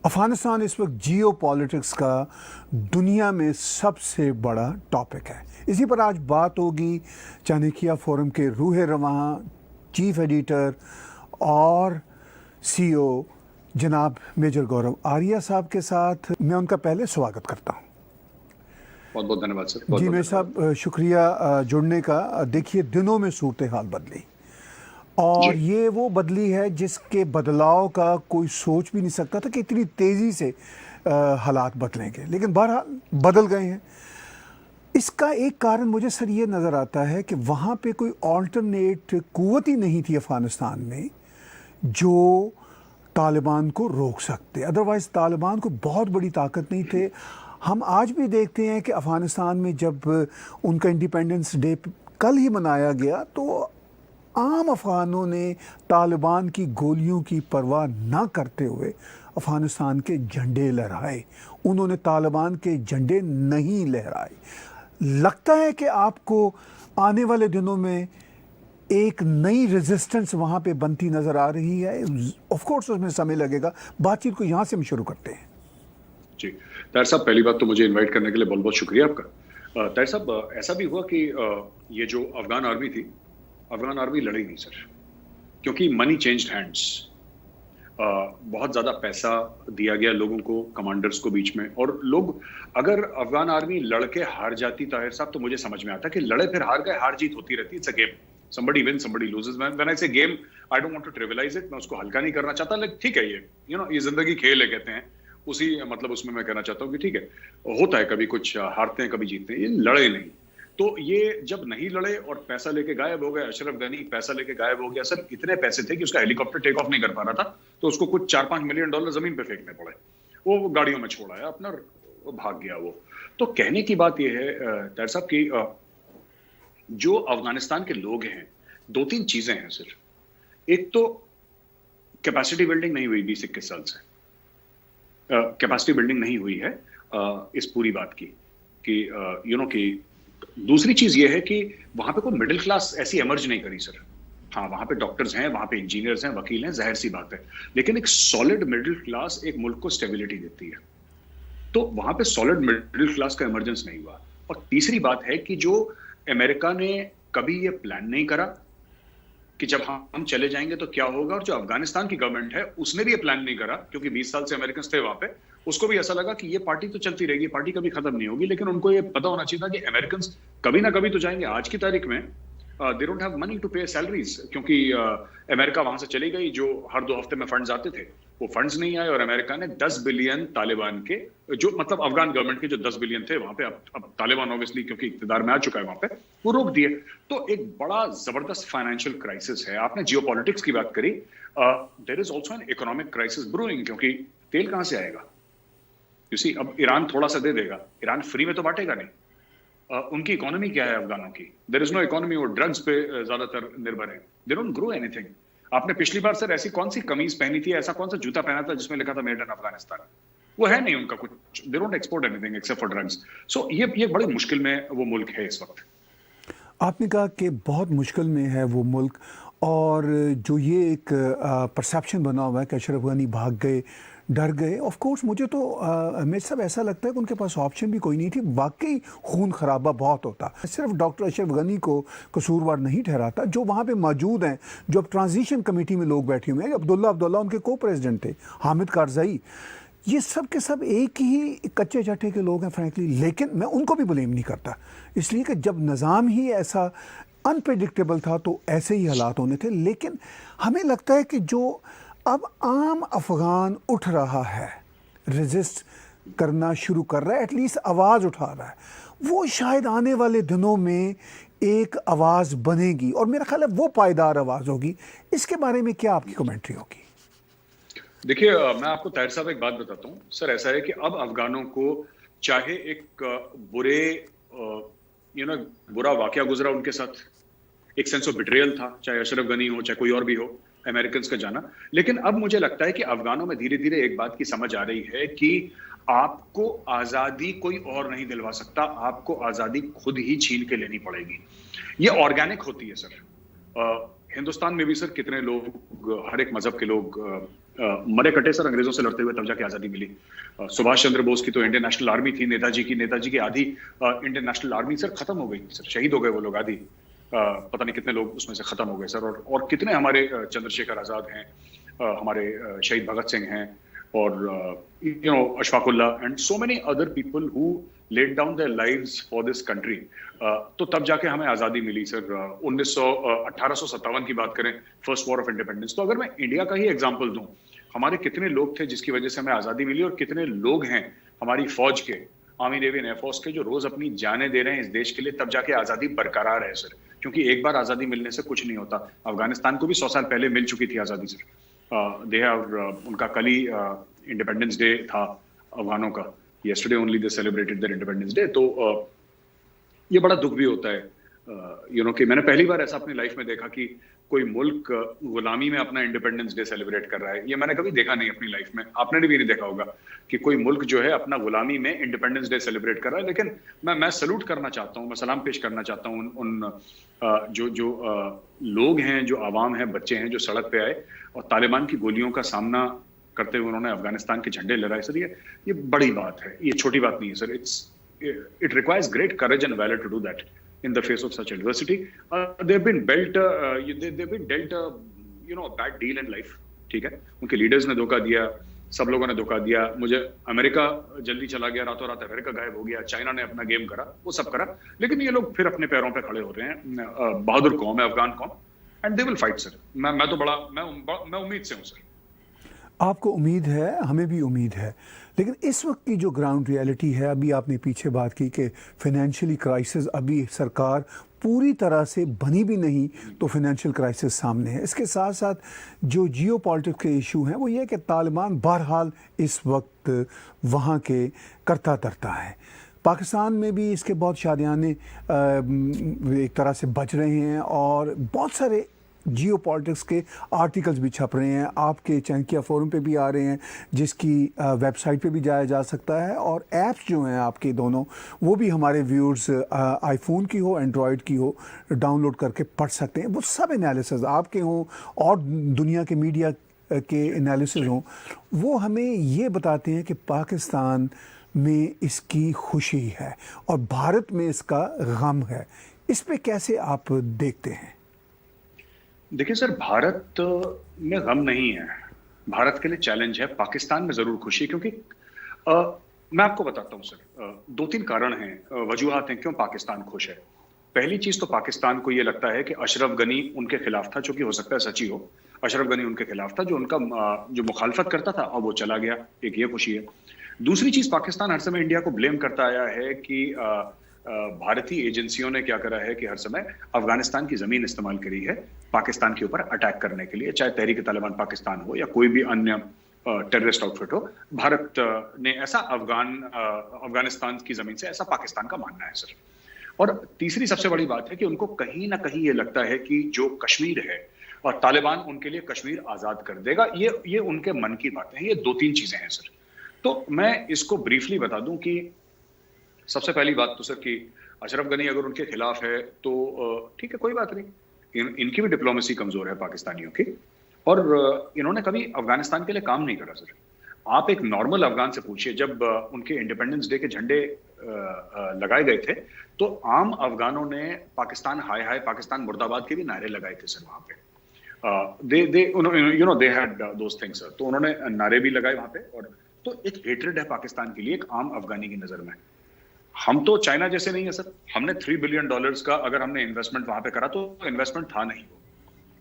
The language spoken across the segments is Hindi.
अफगानिस्तान इस वक्त जियो पॉलिटिक्स का दुनिया में सबसे बड़ा टॉपिक है। इसी पर आज बात होगी चाणक्य फोरम के रूह रवां चीफ एडिटर और सीईओ जनाब मेजर गौरव आर्या साहब के साथ। मैं उनका पहले स्वागत करता हूं। बहुत बहुत धन्यवाद सर। जी मेजर साहब, शुक्रिया जुड़ने का। देखिए, दिनों में सूरत हाल बदली और ये वो बदली है जिसके बदलाव का कोई सोच भी नहीं सकता था कि इतनी तेज़ी से हालात बदलेंगे, लेकिन बहरहाल बदल गए हैं। इसका एक कारण मुझे सर ये नज़र आता है कि वहाँ पे कोई ऑल्टरनेट कुव्वत ही नहीं थी अफ़गानिस्तान में जो तालिबान को रोक सकते। अदरवाइज़ तालिबान को बहुत बड़ी ताकत नहीं थे। हम आज भी देखते हैं कि अफ़गानिस्तान में जब उनका इंडिपेंडेंस डे कल ही मनाया गया तो आम अफ़गानों ने तालिबान की गोलियों की परवाह ना करते हुए अफ़गानिस्तान के झंडे लहराए। उन्होंने तालिबान के झंडे नहीं लहराए। लगता है कि आपको आने वाले दिनों में एक नई रेजिस्टेंस वहाँ पे बनती नज़र आ रही है। ऑफ कोर्स उसमें समय लगेगा। बातचीत को यहाँ से हम शुरू करते हैं। जी ताहिर साहब, पहली बात तो मुझे इनवाइट करने के लिए बहुत बहुत शुक्रिया आपका। ताहिर साहब, ऐसा भी हुआ कि ये जो अफगान आर्मी थी, अफगान आर्मी लड़ी नहीं सर, क्योंकि मनी चेंज्ड हैंड्स। बहुत ज़्यादा पैसा दिया गया लोगों को, कमांडर्स को बीच में, और लोग अगर अफगान आर्मी लड़के हार जाती ताहिर साहब तो मुझे समझ में आता कि लड़े फिर हार गए, हार जीत होती रहती। It's a game, somebody wins somebody loses। when I say game I don't want to trivialize it, मैं उसको हल्का नहीं करना चाहता, लेकिन ठीक है, ये ये जिंदगी खेल है कहते हैं, उसी मतलब उसमें मैं कहना चाहता हूँ कि ठीक है, होता है, कभी कुछ हारते हैं कभी जीतते हैं, ये लड़े नहीं। तो ये जब नहीं लड़े और पैसा लेके गायब हो गए, अशरफ गनी पैसा लेके गायब हो गया सर। इतने पैसे थे कि उसका हेलीकॉप्टर टेक ऑफ नहीं कर पा रहा था, तो उसको कुछ $4-5 मिलियन जमीन पे फेंकने पड़े। वो गाड़ियों में छोड़ा है अपना, वो भाग गया वो। तो कहने की बात यह है ताहिर साहब की जो अफगानिस्तान के लोग हैं, 2-3 चीजें हैं सर। एक तो कैपेसिटी बिल्डिंग नहीं हुई 20-21 साल से। कैपेसिटी बिल्डिंग नहीं हुई है इस पूरी बात की कि कि दूसरी चीज ये है कि वहां पे कोई मिडिल क्लास ऐसी एमर्ज नहीं करी सर। हाँ, वहां पे डॉक्टर्स हैं, वहां पे इंजीनियर्स हैं, वकील हैं, जाहिर सी बात है, लेकिन एक सॉलिड मिडिल क्लास एक मुल्क को स्टेबिलिटी देती है। तो वहां पे सॉलिड मिडिल क्लास का इमरजेंस नहीं हुआ। और तीसरी बात है कि जो अमेरिका ने कभी ये प्लान नहीं करा कि जब हम चले जाएंगे तो क्या होगा, और जो अफगानिस्तान की गवर्नमेंट है उसने भी ये प्लान नहीं करा, क्योंकि 20 साल से अमेरिकन थे वहां पे। उसको भी ऐसा लगा कि ये पार्टी तो चलती रहेगी, पार्टी कभी खत्म नहीं होगी, लेकिन उनको ये पता होना चाहिए था कि अमेरिकन कभी ना कभी तो जाएंगे। आज की तारीख में they don't have money to pay salaries, क्योंकि अमेरिका वहां से चली गई। जो हर 2 हफ्ते में फंड्स आते थे वो फंड्स नहीं आए, और अमेरिका ने 10 बिलियन तालिबान के, जो मतलब अफगान गवर्नमेंट के जो 10 बिलियन थे वहां पे, अब तालिबान ऑब्वियसली क्योंकि इक्तिदार में आ चुका है वहां पे, वो रोक दिए। तो एक बड़ा जबरदस्त फाइनेंशियल क्राइसिस है। आपने जियोपॉलिटिक्स की बात करी, there is also an economic crisis brewing, क्योंकि तेल कहां से आएगा? यू सी, अब ईरान थोड़ा सा दे देगा, ईरान फ्री में तो बांटेगा नहीं। उनकी इकोनॉमी क्या है अफगानों की? There is no economy. वो ड्रग्स पे ज्यादातर निर्भर है। They don't grow anything. आपने पिछली बार सर ऐसी कौन सी कमीज पहनी थी, ऐसा कौन सा जूता पहना था जिसमें लिखा था मेड इन अफगानिस्तान? वो है नहीं उनका कुछ। They don't export anything except for drugs. So ये बड़ी मुश्किल में वो मुल्क है इस वक्त। आपने कहा कि बहुत मुश्किल में है वो मुल्क, और जो ये एक परसेप्शन बना हुआ है कि अशरफ गनी भाग गए, डर गए। ऑफ कोर्स मुझे तो मेरे सब ऐसा लगता है कि उनके पास ऑप्शन भी कोई नहीं थी। वाकई खून खराबा बहुत होता। सिर्फ डॉक्टर अशरफ गनी को कसूरवार नहीं ठहराता, जो वहाँ पे मौजूद हैं, जो अब ट्रांजिशन कमेटी में लोग बैठे हुए हैं। अब्दुल्ला उनके को प्रेसिडेंट थे, हामिद कारज़ई, ये सब के सब एक ही कच्चे चट्टे के लोग हैं फ्रैंकली। लेकिन मैं उनको भी ब्लेम नहीं करता, इसलिए कि जब निज़ाम ही ऐसा अनप्रेडिक्टेबल था तो ऐसे ही हालात होने थे। लेकिन हमें लगता है कि जो अब आम अफगान उठ रहा है, रेजिस्ट करना शुरू कर रहा है, एटलीस्ट आवाज़ उठा रहा है, वो शायद आने वाले दिनों में एक आवाज़ बनेगी, और मेरा ख्याल है वो पायदार आवाज़ होगी। इसके बारे में क्या आपकी कमेंट्री होगी? देखिए, मैं आपको ताहिर साहब एक बात बताता हूँ सर। ऐसा है कि अब अफगानों को चाहे एक बुरा वाकया गुजरा उनके साथ, एक सेंस ऑफ बिट्रेयल था, चाहे अशरफ गनी हो चाहे कोई और भी हो, अमेरिकन का जाना। लेकिन अब मुझे लगता है कि अफगानों में धीरे धीरे एक बात की समझ आ रही है कि आपको आजादी कोई और नहीं दिलवा सकता, आपको आजादी खुद ही छीन के लेनी पड़ेगी। ये ऑर्गेनिक होती है सर। हिंदुस्तान में भी सर कितने लोग, हर एक मजहब के लोग मरे कटे सर अंग्रेजों से लड़ते हुए, तब जाके आजादी मिली। सुभाष चंद्र बोस की तो इंडियन नेशनल आर्मी थी, नेताजी की आधी इंडियन नेशनल आर्मी सर खत्म हो गई सर, शहीद हो गए वो लोग आधी। पता नहीं कितने लोग उसमें से खत्म हो गए सर। और कितने हमारे चंद्रशेखर आजाद हैं, हमारे शहीद भगत सिंह हैं, और Ashfaqullah and so many other people who laid down their lives for this country. तो तब जाके हमें आजादी मिली सर। 1857 की बात करें, फर्स्ट वॉर ऑफ इंडिपेंडेंस। तो अगर मैं इंडिया का ही एग्जांपल दूं, हमारे कितने लोग थे जिसकी वजह से हमें आजादी मिली, और कितने लोग हैं हमारी फौज के, आर्मी नेवी एयर फोर्स के, जो रोज अपनी जानें दे रहे हैं इस देश के लिए, तब जाके आजादी बरकरार है सर। क्योंकि एक बार आजादी मिलने से कुछ नहीं होता। अफगानिस्तान को भी 100 साल पहले मिल चुकी थी आजादी सर। उनका कल ही इंडिपेंडेंस डे था अफगानों का। yesterday only they celebrated their independence day। तो ये बड़ा दुख भी होता है कि मैंने पहली बार ऐसा अपनी लाइफ में देखा कि कोई मुल्क गुलामी में अपना इंडिपेंडेंस डे सेलिब्रेट कर रहा है। ये मैंने कभी देखा नहीं अपनी लाइफ में, आपने भी नहीं देखा होगा कि कोई मुल्क जो है अपना गुलामी में इंडिपेंडेंस डे सेलिब्रेट कर रहा है। लेकिन मैं सल्यूट करना चाहता हूँ, मैं सलाम पेश करना चाहता हूँ उन जो लोग हैं, जो आवाम है, बच्चे हैं, जो सड़क पे आए और तालिबान की गोलियों का सामना करते हुए उन्होंने अफगानिस्तान के झंडे लहराए सर। ये बड़ी बात है, ये छोटी बात नहीं है sir. It requires great courage and valour to do that in the face of such adversity। They've been dealt a bad deal in life। ठीक है, उनके लीडर्स ने धोखा दिया, सब लोगों ने धोखा दिया। मुझे अमेरिका जल्दी चला गया, रातों रात अमेरिका गायब हो गया, चाइना ने अपना गेम करा, वो सब करा, लेकिन ये लोग फिर अपने पैरों पे खड़े हो रहे हैं। बहादुर कौम है अफगान कौम, and they will fight sir. मैं उम्मीद से हूँ सर। आपको उम्मीद है, हमें भी उम्मीद है, लेकिन इस वक्त की जो ग्राउंड रियलिटी है, अभी आपने पीछे बात की कि फाइनेंशियली क्राइसिस, अभी सरकार पूरी तरह से बनी भी नहीं तो फाइनेंशियल क्राइसिस सामने है। इसके साथ साथ जो जियो पॉलिटिक्स के इशू हैं वो ये है कि तालिबान बहरहाल इस वक्त वहाँ के करता धरता है। पाकिस्तान में भी इसके बहुत शादियाने एक तरह से बच रहे हैं, और बहुत सारे जियो पॉलिटिक्स के आर्टिकल्स भी छप रहे हैं, आपके चाणक्य फोरम पे भी आ रहे हैं, जिसकी वेबसाइट पे भी जाया जा सकता है, और ऐप्स जो हैं आपके दोनों, वो भी हमारे व्यूअर्स आईफोन की हो, एंड्रॉयड की हो, डाउनलोड करके पढ़ सकते हैं। वो सब एनालिसिस आपके हों और दुनिया के मीडिया के एनालिसिस हों, वो हमें ये बताते हैं कि पाकिस्तान में इसकी खुशी है और भारत में इसका गम है। इस पे कैसे आप देखते हैं? देखिए सर, भारत में गम नहीं है, भारत के लिए चैलेंज है। पाकिस्तान में जरूर खुशी है, क्योंकि मैं आपको बताता हूँ सर, 2-3 कारण हैं, वजूहात हैं क्यों पाकिस्तान खुश है। पहली चीज तो पाकिस्तान को ये लगता है कि अशरफ गनी उनके खिलाफ था, जो कि हो सकता है सच्ची हो। अशरफ गनी उनके खिलाफ था, जो उनका जो मुखालफत करता था, और वो चला गया, एक ये खुशी है। दूसरी चीज, पाकिस्तान हर समय इंडिया को ब्लेम करता आया है कि भारतीय एजेंसियों ने क्या करा है कि हर समय अफगानिस्तान की जमीन इस्तेमाल करी है पाकिस्तान के ऊपर अटैक करने के लिए, चाहे तहरीक तालिबान पाकिस्तान हो या कोई भी अन्य टेररिस्ट आउटफिट हो। भारत ने ऐसा अफगानिस्तान की जमीन से, ऐसा पाकिस्तान का मानना है सर। और तीसरी सबसे बड़ी बात है कि उनको कहीं ना कहीं ये लगता है कि जो कश्मीर है और तालिबान उनके लिए कश्मीर आजाद कर देगा, ये उनके मन की बातें हैं। ये 2-3 चीजें हैं सर। तो मैं इसको ब्रीफली बता दूं कि सबसे पहली बात तो सर कि अशरफ गनी अगर उनके खिलाफ है तो ठीक है, कोई बात नहीं, इनकी भी डिप्लोमेसी कमजोर है पाकिस्तानियों की, और इन्होंने कभी अफगानिस्तान के लिए काम नहीं करा सर। आप एक नॉर्मल अफगान से पूछिए, जब उनके इंडिपेंडेंस डे के झंडे लगाए गए थे तो आम अफगानों ने पाकिस्तान हाय हाय, पाकिस्तान मुर्दाबाद के भी नारे लगाए थे सर वहां पे। They had those things sir. तो उन्होंने नारे भी लगाए वहां पे, और तो एक हेट्रेड है पाकिस्तान के लिए एक आम अफगानी की नजर में। हम तो चाइना जैसे नहीं है सर। हमने $3 बिलियन का अगर हमने इन्वेस्टमेंट वहां पे करा तो इन्वेस्टमेंट था नहीं वो,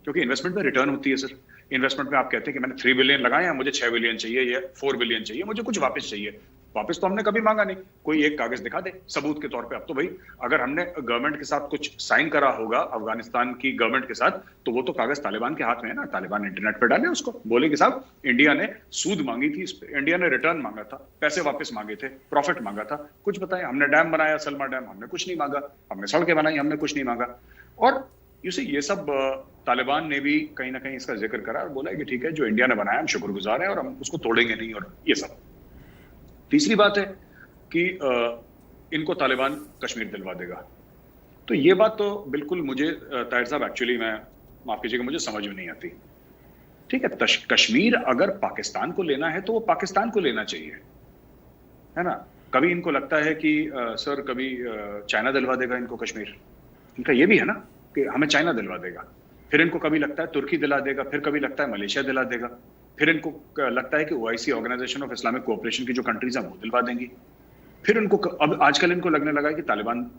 क्योंकि इन्वेस्टमेंट में रिटर्न होती है सर। इन्वेस्टमेंट में आप कहते हैं कि मैंने 3 बिलियन लगाए हैं, मुझे 6 बिलियन चाहिए या 4 बिलियन चाहिए, मुझे कुछ वापस चाहिए। वापस तो हमने कभी मांगा नहीं, कोई एक कागज दिखा दे सबूत के तौर पे। अब तो भाई अगर हमने गवर्नमेंट के साथ कुछ साइन करा होगा, अफगानिस्तान की गवर्नमेंट के साथ, तो वो तो कागज तालिबान के हाथ में है ना। तालिबान इंटरनेट पे डाले उसको, बोले कि साहब इंडिया ने सूद मांगी थी इस पे, इंडिया ने रिटर्न मांगा था, पैसे वापस मांगे थे, प्रॉफिट मांगा था, कुछ बताएं। हमने डैम बनाया, सलमा डैम, हमने कुछ नहीं मांगा। हमने सड़कें बनाई, हमने कुछ नहीं मांगा। और ये सब तालिबान ने भी कहीं ना कहीं इसका जिक्र करा और बोला कि ठीक है, जो इंडिया ने बनाया हम शुक्रगुजार हैं और हम उसको तोड़ेंगे नहीं, और ये सब। तीसरी बात है कि इनको तालिबान कश्मीर दिलवा देगा। तो ये बात तो बिल्कुल मुझे ताहिर साहब, एक्चुअली मैं माफ कीजिएगा, मुझे समझ में नहीं आती। ठीक है, कश्मीर अगर पाकिस्तान को लेना है तो वो पाकिस्तान को लेना चाहिए, है ना। कभी इनको लगता है कि सर कभी चाइना दिलवा देगा इनको कश्मीर, इनका ये भी है ना कि हमें चाइना दिलवा देगा। फिर इनको कभी लगता है तुर्की दिला देगा, फिर कभी लगता है मलेशिया दिला देगा, फिर इनको लगता है कि OIC, organisation of Islamic cooperation की जो कंट्रीज हैं वो दिलवा देंगी। फिर इनको अब आजकल इनको लगने लगा है कि तालिबान,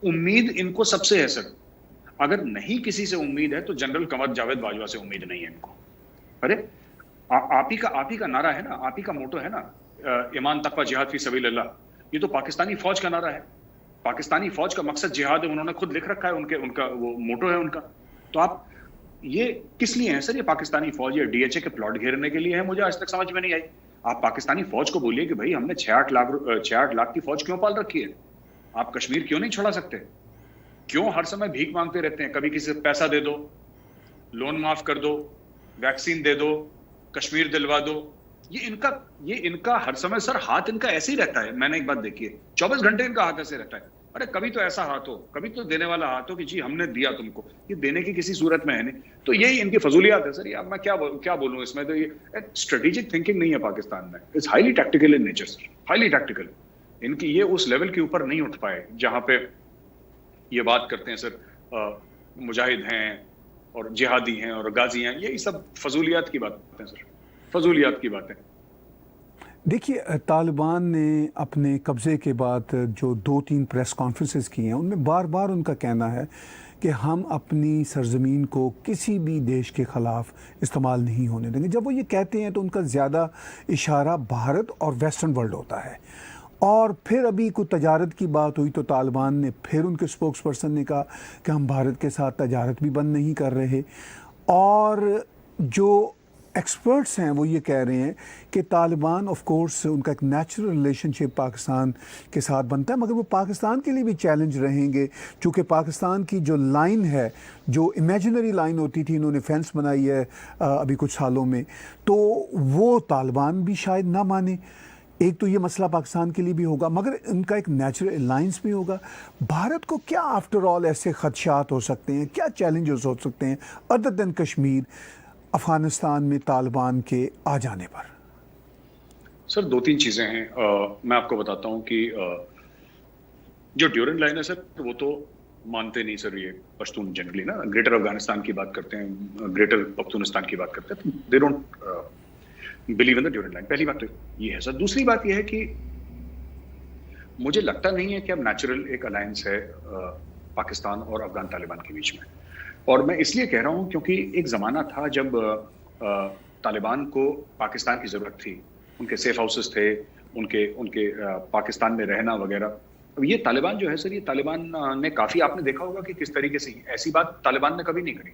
उम्मीद इनको सबसे है सर। अगर नहीं किसी से उम्मीद है तो जनरल कमर जावेद बाजवा से उम्मीद नहीं है इनको। अरे आप ही का नारा है ना, आप ही का मोटो है ना, ईमान तकवा जिहाद फी सबीलिल्लाह। ये तो पाकिस्तानी फौज का नारा है। पाकिस्तानी फौज का मकसद जिहाद है, उन्होंने खुद लिख रखा है, उनका वो मोटो है उनका। तो आप ये किस लिए है सर? ये पाकिस्तानी फौज या डीएचए के प्लॉट घेरने के लिए है? मुझे आज तक समझ में नहीं आई। आप पाकिस्तानी फौज को बोलिए कि भाई हमने 6-8 लाख की फौज क्यों पाल रखी है? आप कश्मीर क्यों नहीं छुड़ा सकते? क्यों हर समय भीख मांगते रहते हैं? कभी किसी से पैसा दे दो, लोन माफ कर दो, वैक्सीन दे दो, कश्मीर दिलवा दो। ये इनका हर समय सर हाथ इनका ऐसे ही रहता है। मैंने एक बात देखी है, 24 घंटे इनका हाथ ऐसे रहता है। अरे कभी तो ऐसा हाथ हो, कभी तो देने वाला हाथ हो कि जी हमने दिया तुमको। ये देने की किसी सूरत में है नहीं। तो यही इनकी फजूलियात है सर। ये अब मैं क्या बोलूं इसमें। तो ये स्ट्रेटेजिक थिंकिंग नहीं है पाकिस्तान में। It's highly tactical in nature sir, highly tactical. इनकी ये उस लेवल के ऊपर नहीं उठ पाए जहां पे ये बात करते हैं सर मुजाहिद हैं और जिहादी हैं और गाजी हैं। यही सब फजूलियात की बातें सर, फजूलियात की बातें। देखिए, तालिबान ने अपने कब्ज़े के बाद जो 2-3 प्रेस कॉन्फ्रेंसेस की हैं, उनमें बार बार उनका कहना है कि हम अपनी सरजमीन को किसी भी देश के ख़िलाफ़ इस्तेमाल नहीं होने देंगे। जब वो ये कहते हैं तो उनका ज़्यादा इशारा भारत और वेस्टर्न वर्ल्ड होता है। और फिर अभी कोई तजारत की बात हुई तो तालिबान ने फिर उनके स्पोक्स पर्सन ने कहा कि हम भारत के साथ तजारत भी बंद नहीं कर रहे। और जो एक्सपर्ट्स हैं वो ये कह रहे हैं कि तालिबान ऑफ कोर्स उनका एक नेचुरल रिलेशनशिप पाकिस्तान के साथ बनता है, मगर वो पाकिस्तान के लिए भी चैलेंज रहेंगे। चूँकि पाकिस्तान की जो लाइन है, जो इमेजिनरी लाइन होती थी, इन्होंने फेंस बनाई है अभी कुछ सालों में, तो वो तालिबान भी शायद ना माने। एक तो ये मसला पाकिस्तान के लिए भी होगा, मगर इनका एक नेचुरल अलाइंस भी होगा। भारत को क्या आफ्टर ऑल ऐसे खदशात हो सकते हैं, क्या चैलेंजेस हो सकते हैं अदर देन कश्मीर, अफगानिस्तान में तालिबान के आ जाने पर? सर 2-3 चीजें हैं। मैं आपको बताता हूं कि जो ड्यूरेंट लाइन है सर, वो तो मानते नहीं सर ये पश्तून जनरली ना। ग्रेटर अफगानिस्तान की बात करते हैं, ग्रेटर पख्तूनिस्तान की बात करते हैं, they don't believe in the Durand line. पहली बात तो ये है सर। दूसरी बात ये है कि मुझे लगता नहीं है कि अब नेचुरल एक अलायंस है पाकिस्तान और अफगान तालिबान के बीच में। और मैं इसलिए कह रहा हूं क्योंकि एक जमाना था जब तालिबान को पाकिस्तान की जरूरत थी, उनके सेफ हाउसेस थे, उनके पाकिस्तान में रहना वगैरह। अब ये तालिबान जो है सर, ये तालिबान ने काफी, आपने देखा होगा कि किस तरीके से ऐसी बात तालिबान ने कभी नहीं करी।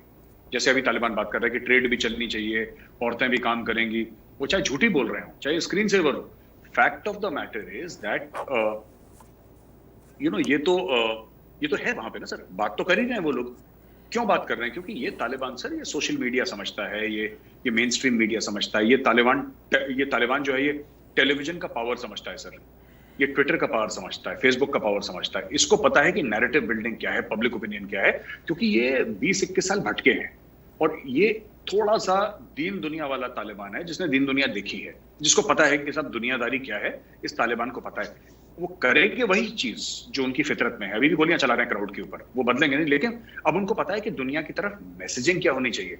जैसे अभी तालिबान बात कर रहा है कि ट्रेड भी चलनी चाहिए, औरतें भी काम करेंगी, वो चाहे झूठी बोल रहे हो, चाहे स्क्रीन सेवर हो। Fact of the matter is that ये तो है वहां पे ना सर। बात तो कर ही रहे हैं वो लोग। क्यों बात कर रहे हैं? क्योंकि ये तालिबान सर, ये सोशल मीडिया समझता है, ये मेन स्ट्रीम मीडिया समझता है, ये तालिबान जो है ये टेलीविजन का पावर समझता है सर, ये ट्विटर का पावर समझता है, फेसबुक का पावर समझता है। इसको पता है कि नैरेटिव बिल्डिंग क्या है, पब्लिक ओपिनियन क्या है, क्योंकि ये 20-21 साल भटके हैं। और ये थोड़ा सा दीन दुनिया वाला तालिबान है, जिसने दीन दुनिया देखी है, जिसको पता है कि सब दुनियादारी क्या है, इस तालिबान को पता है। वो करेंगे वही चीज जो उनकी फितरत में है। अभी भी गोलियां चला रहे हैं क्राउड के ऊपर, वो बदलेंगे नहीं, लेकिन अब उनको पता है कि दुनिया की तरफ मैसेजिंग क्या होनी चाहिए।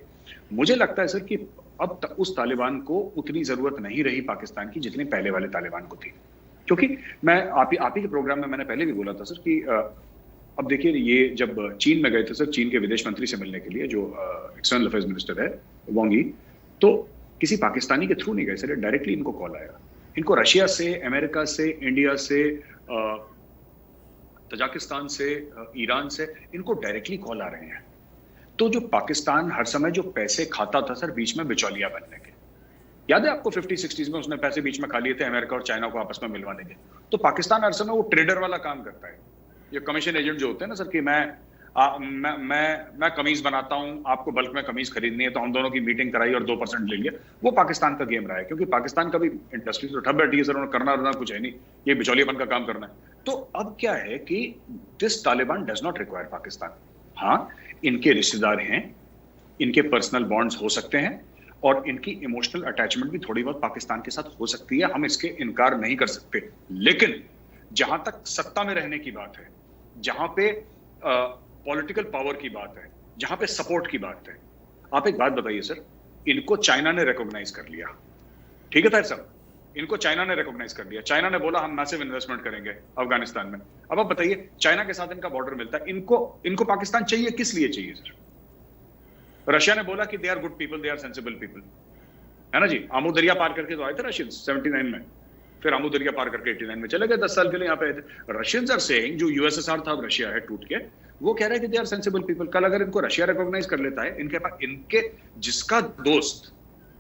मुझे लगता है सर कि अब उस तालिबान को उतनी जरूरत नहीं रही पाकिस्तान की जितनी पहले वाले तालिबान को थी। क्योंकि मैं आप ही के प्रोग्राम में मैंने पहले भी बोला था सर कि अब देखिए, ये जब चीन में गए थे सर, चीन के विदेश मंत्री से मिलने के लिए, जो एक्सटर्नल अफेयर्स मिनिस्टर है वांग यी, तो किसी पाकिस्तानी के थ्रू नहीं गए सर, डायरेक्टली इनको कॉल आया। इनको रशिया से, अमेरिका से, इंडिया से, तजाकिस्तान से, ईरान से, इनको डायरेक्टली कॉल आ रहे हैं। तो जो पाकिस्तान हर समय जो पैसे खाता था सर बीच में बिचौलिया बनने के, याद है आपको 50-60s में उसने पैसे बीच में खा लिए थे अमेरिका और चाइना को आपस में मिलवाने के। तो पाकिस्तान हर समय वो ट्रेडर वाला काम करता है। ये कमीशन एजेंट जो होते हैं ना सर, कि मैं कमीज बनाता हूं, आपको बल्क में कमीज खरीदनी है, तो हम दोनों की मीटिंग कराई और 2% ले लिया। वो पाकिस्तान का गेम रहा है, क्योंकि पाकिस्तान का भी इंडस्ट्री तो ठप बैठी है सर, उन्हें करना कुछ है नहीं, ये बिचौलियापन का काम करना है। तो अब क्या है कि this Taliban does not require Pakistan. हाँ, इनके रिश्तेदार हैं, इनके पर्सनल बॉन्ड्स हो सकते हैं और इनकी इमोशनल अटैचमेंट भी थोड़ी बहुत पाकिस्तान के साथ हो सकती है, हम इसके इनकार नहीं कर सकते। लेकिन जहां तक सत्ता में रहने की बात है, जहां पे पॉलिटिकल पावर की बात है, जहां पे सपोर्ट की बात है, आप एक बात बताइए सर, इनको चाइना ने रिकॉग्नाइज कर लिया, ठीक है ताहिर साहब, इनको चाइना ने रिकॉग्नाइज कर लिया, चाइना ने बोला हम मैसिव इन्वेस्टमेंट करेंगे अफगानिस्तान में। अब आप बताइए, चाइना के साथ इनका बॉर्डर मिलता है, इनको पाकिस्तान चाहिए, किस लिए चाहिए सर? रशिया ने बोला कि they are good people, they are sensible people, है ना जी। आमू दरिया पार करके तो आए थे रशियंस 79 में, फिर आमू दरिया पार करके 89 में चले गए, 10 साल के लिए यहाँ पे आए थे। रशियंस आर सेइंग, जो यूएसएसआर था, अब रशिया है टूट के, वो कह रहे हैं कि दे आर सेंसिबल पीपल। कल अगर इनको रशिया रिकॉग्नाइज कर लेता है, इनके पास, इनके जिसका दोस्त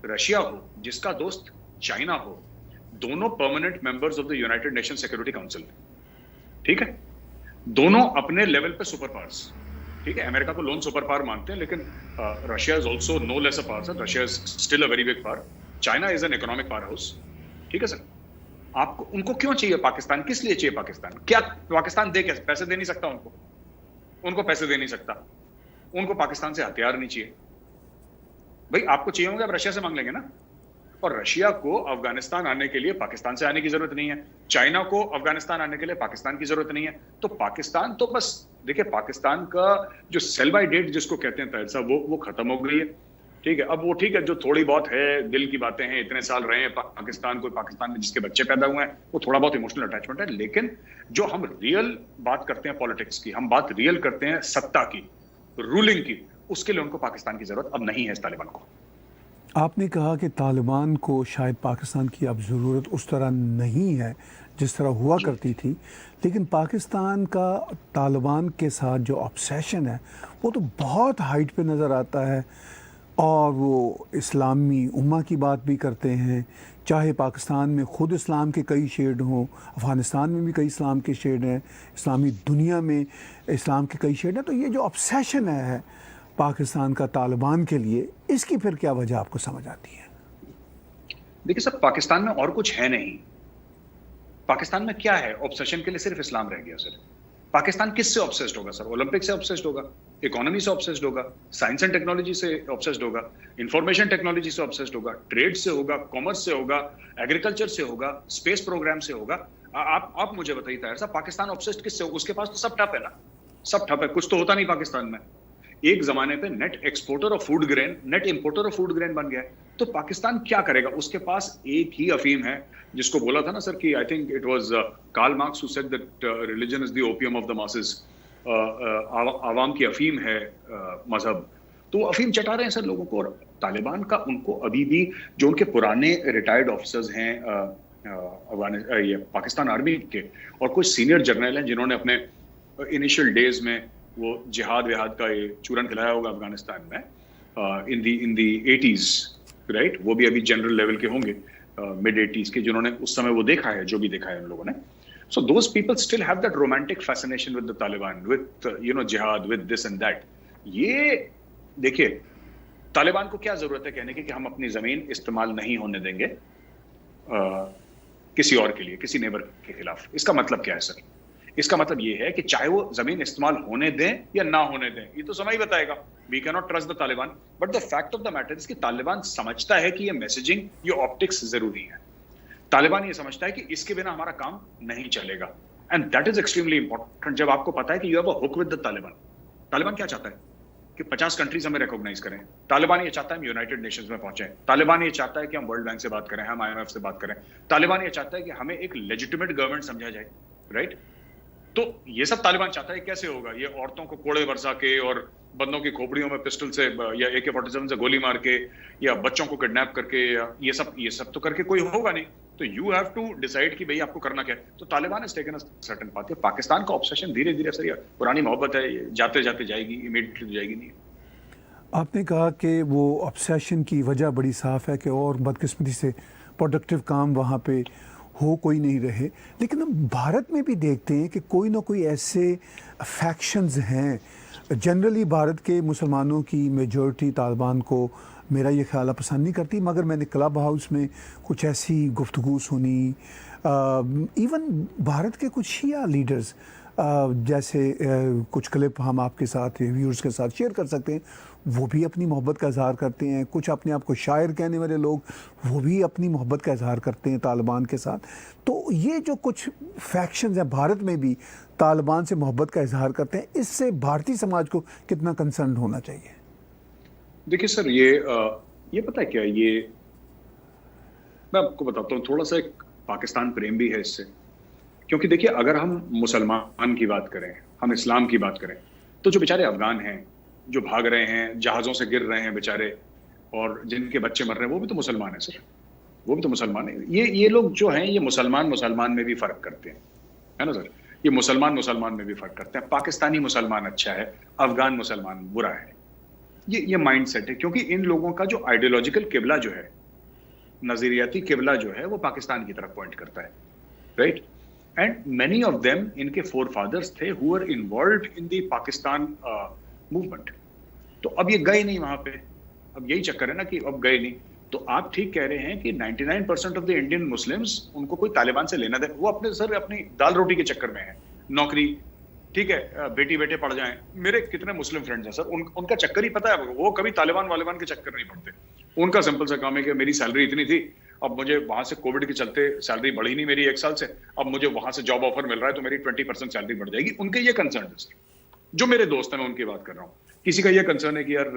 रशिया हो, जिसका दोस्त चाइना हो, दोनों permanent members of the United nation security council, ठीक है, दोनों अपने लेवल पे सुपर पावर्स, ठीक है। अमेरिका को लोन सुपर पावर मानते हैं, लेकिन Russia is also no less a power sir, Russia is still a very big power, China is an economic power house, ठीक है सर। आपको उनको क्यों चाहिए पाकिस्तान, किस लिए चाहिए पाकिस्तान? क्या पाकिस्तान दे, कैसे? पैसे दे नहीं सकता उनको पैसे दे नहीं सकता, उनको पाकिस्तान से हथियार नहीं चाहिए। भाई आपको चाहिए होंगे, आप रशिया से मांग लेंगे ना। और रशिया को अफगानिस्तान आने के लिए पाकिस्तान से आने की जरूरत नहीं है, चाइना को अफगानिस्तान आने के लिए पाकिस्तान की जरूरत नहीं है। तो पाकिस्तान तो बस, देखिए, पाकिस्तान का जो सेल बाय डेट जिसको कहते हैं ताहिर साहब, वो खत्म हो गई है, ठीक है। अब वो ठीक है, जो थोड़ी बहुत है दिल की बातें हैं, इतने साल रहे हैं पाकिस्तान को, पाकिस्तान में जिसके बच्चे पैदा हुए हैं, वो थोड़ा बहुत इमोशनल अटैचमेंट है। लेकिन जो हम रियल बात करते हैं पॉलिटिक्स की, हम बात रियल करते हैं सत्ता की, रूलिंग की, उसके लिए उनको पाकिस्तान की जरूरत अब नहीं है इस तालिबान को। आपने कहा कि तालिबान को शायद पाकिस्तान की अब ज़रूरत उस तरह नहीं है जिस तरह हुआ करती थी, लेकिन पाकिस्तान का तालिबान के साथ जो ऑब्सेशन है वो तो बहुत हाइट पे नज़र आता है। और वो इस्लामी उम्मा की बात भी करते हैं, चाहे पाकिस्तान में ख़ुद इस्लाम के कई शेड हों, अफ़गानिस्तान में भी कई इस्लाम के शेड हैं, इस्लामी दुनिया में इस्लाम के कई शेड हैं। तो ये जो ऑब्सेशन है पाकिस्तान का तालिबान के लिए, इसकी फिर क्या वजह आपको समझ आती है? देखिए सर, पाकिस्तान में और कुछ है नहीं। पाकिस्तान में क्या है? ऑब्सेशन के लिए सिर्फ इस्लाम रह गया सर। पाकिस्तान किससे ऑब्सेस्ड होगा सर? ओलंपिक से ऑब्सेस्ड होगा, इकोनॉमी से ऑब्सेस्ड होगा, साइंस एंड टेक्नोलॉजी से ऑब्सेस्ड होगा, इंफॉर्मेशन टेक्नोलॉजी से ऑब्सेस्ड होगा, ट्रेड से होगा, कॉमर्स से होगा, एग्रीकल्चर से होगा, स्पेस प्रोग्राम से होगा। आप मुझे बताइए ताहिर साहब, पाकिस्तान ऑब्सेस्ड किससे होगा? उसके पास तो सब ठप है ना, सब ठप है, कुछ तो होता नहीं पाकिस्तान में। एक जमाने पे net exporter of food grain, net importer of food grain बन गया है। तो पाकिस्तान क्या करेगा? उसके पास एक ही अफीम है, जिसको बोला था ना सर कि I think it was Karl Marx who said that religion is the opium of the masses. आवाम की अफीम है मजहब, तो अफीम चटा रहे हैं सर लोगों को। और तालिबान का उनको अभी भी, जो उनके पुराने रिटायर्ड ऑफिसर्स हैं ये पाकिस्तान आर्मी के, और कुछ सीनियर जर्नल हैं जिन्होंने अपने इनिशियल डेज में वो जिहाद विहाद का ये चूरन खिलाया होगा अफगानिस्तान में इन दी 80s, राइट, वो भी अभी जनरल लेवल के होंगे, मिड 80s के, जिन्होंने उस समय वो देखा है, जो भी देखा है उन लोगों ने। So those people still have that romantic fascination with the Taliban, with जिहाद, विद दिस एंड दैट। ये देखिए, तालिबान को क्या जरूरत है कहने की कि हम अपनी जमीन इस्तेमाल नहीं होने देंगे किसी और के लिए, किसी नेबर के खिलाफ। इसका मतलब क्या है सर? इसका मतलब ये है कि चाहे वो जमीन इस्तेमाल होने दें या ना होने दें, ये तो समय ही बताएगा। We can not trust the Taliban, but the fact of the matter is कि तालिबान समझता है कि ये मैसेजिंग, ये ऑप्टिक्स जरूरी है। तालिबान ये समझता है कि इसके बिना हमारा काम नहीं चलेगा, and that is extremely important. जब आपको पता है कि you have a hook with the Taliban. Taliban क्या चाहता है कि 50 कंट्रीज हमें रिकॉग्नाइज करें। तालिबान ये चाहता है हम यूनाइटेड नेशंस में पहुंचे। तालिबान ये चाहता है कि हम वर्ल्ड बैंक से बात करें, हम IMF से बात करें। तालिबान ये चाहता है कि हमें एक लेजिटिमेट गवर्नमेंट समझा जाए, राइट। तो ये सब तालिबान चाहता है। कैसे होगा? ये औरतों को कोड़े बरसा के और बंदों की खोपड़ियों में पिस्टल से या AK-47 से गोली मार के या बच्चों को किडनैप करके, या ये सब तो करके कोई होगा नहीं। तो यू हैव टू डिसाइड कि भाई आपको करना क्या है। तो Taliban is taken a certain path. Pakistan का ऑब्सेशन धीरे धीरे सर, पुरानी मोहब्बत है, जाते जाते जाएगी, इमीडिएटली जाएगी नहीं। आपने कहा कि वो ऑब्सेशन की वजह बड़ी साफ है कि और बदकिस्मती से प्रोडक्टिव काम वहाँ पे हो कोई नहीं रहे। लेकिन हम भारत में भी देखते हैं कि कोई ना कोई ऐसे फैक्शंस हैं। जनरली भारत के मुसलमानों की मेजॉरिटी तालिबान को, मेरा ये ख्याल पसंद नहीं करती, मगर मैंने क्लब हाउस में कुछ ऐसी गुफ्तगू सुनी। इवन भारत के कुछ शिया लीडर्स जैसे कुछ क्लिप हम आपके साथ व्यूअर्स के साथ शेयर कर सकते हैं, वो भी अपनी मोहब्बत का इजहार करते हैं। कुछ अपने आप को शायर कहने वाले लोग, वो भी अपनी मोहब्बत का इजहार करते हैं तालिबान के साथ। तो ये जो कुछ फैक्शंस हैं भारत में भी तालिबान से मोहब्बत का इजहार करते हैं, इससे भारतीय समाज को कितना कंसर्न होना चाहिए? देखिए सर, ये पता है क्या, ये मैं आपको बताता हूँ, थोड़ा सा एक पाकिस्तान प्रेम भी है इससे। क्योंकि देखिए, अगर हम मुसलमान की बात करें, हम इस्लाम की बात करें, तो जो बेचारे अफगान हैं, जो भाग रहे हैं, जहाज़ों से गिर रहे हैं बेचारे, और जिनके बच्चे मर रहे हैं, वो भी तो मुसलमान हैं सर, वो भी तो मुसलमान है। ये लोग जो हैं, ये मुसलमान में भी फ़र्क करते हैं, है ना सर? ये मुसलमान में भी फ़र्क करते हैं। पाकिस्तानी मुसलमान अच्छा है, अफगान मुसलमान बुरा है। ये माइंड सेट है, क्योंकि इन लोगों का जो आइडियोलॉजिकल किबला जो है, नजरियाती किबला जो है, वो पाकिस्तान की तरफ पॉइंट करता है, right? And many of them, इनके फोर फादर्स थे who were involved in the Pakistan movement. तो अब ये गए नहीं वहां पे, अब यही चक्कर है ना कि अब गए नहीं। तो आप ठीक कह रहे हैं कि 99% ऑफ द इंडियन मुस्लिम्स, उनको कोई तालिबान से लेना दे, वो अपनी दाल रोटी के चक्कर में है, नौकरी, ठीक है, बेटी बेटे पढ़ जाएं। मेरे कितने मुस्लिम फ्रेंड्स हैं सर, उनका चक्कर ही पता है, वो कभी तालिबान वालिबान के चक्कर नहीं पड़ते। उनका सिंपल सा काम है कि मेरी सैलरी इतनी थी, अब मुझे वहां से कोविड के चलते सैलरी बढ़ी नहीं मेरी 1 साल से, अब मुझे वहां से जॉब ऑफर मिल रहा है तो मेरी 20% सैलरी बढ़ जाएगी। उनके ये कंसर्न है सर, जो मेरे दोस्त हैं मैं उनकी बात कर रहा हूँ। किसी का ये कंसर्न है कि यार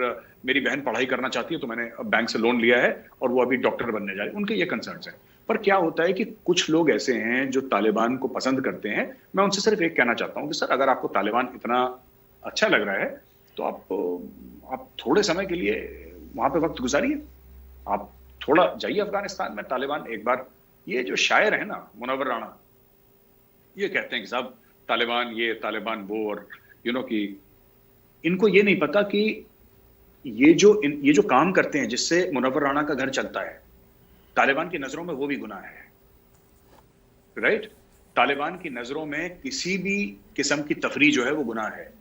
मेरी बहन पढ़ाई करना चाहती है तो मैंने बैंक से लोन लिया है और वो अभी डॉक्टर बनने जा रही है, उनके ये कंसर्न है। पर क्या होता है कि कुछ लोग ऐसे हैं जो तालिबान को पसंद करते हैं। मैं उनसे सिर्फ एक कहना चाहता हूँ कि सर, अगर आपको तालिबान इतना अच्छा लग रहा है तो आप थोड़े समय के लिए वहां पे वक्त गुजारिए, आप थोड़ा जाइए अफगानिस्तान में। तालिबान एक बार, ये जो शायर है ना मुनव्वर राणा, ये कहते हैं कि साहब तालिबान ये तालिबान वो, और कि इनको ये नहीं पता कि ये जो काम करते हैं जिससे मुनव्वर राणा का घर चलता है, तालिबान की नजरों में वो भी गुनाह है, राइट? तालिबान की नजरों में किसी भी किस्म की तफरीह जो है वो गुनाह है।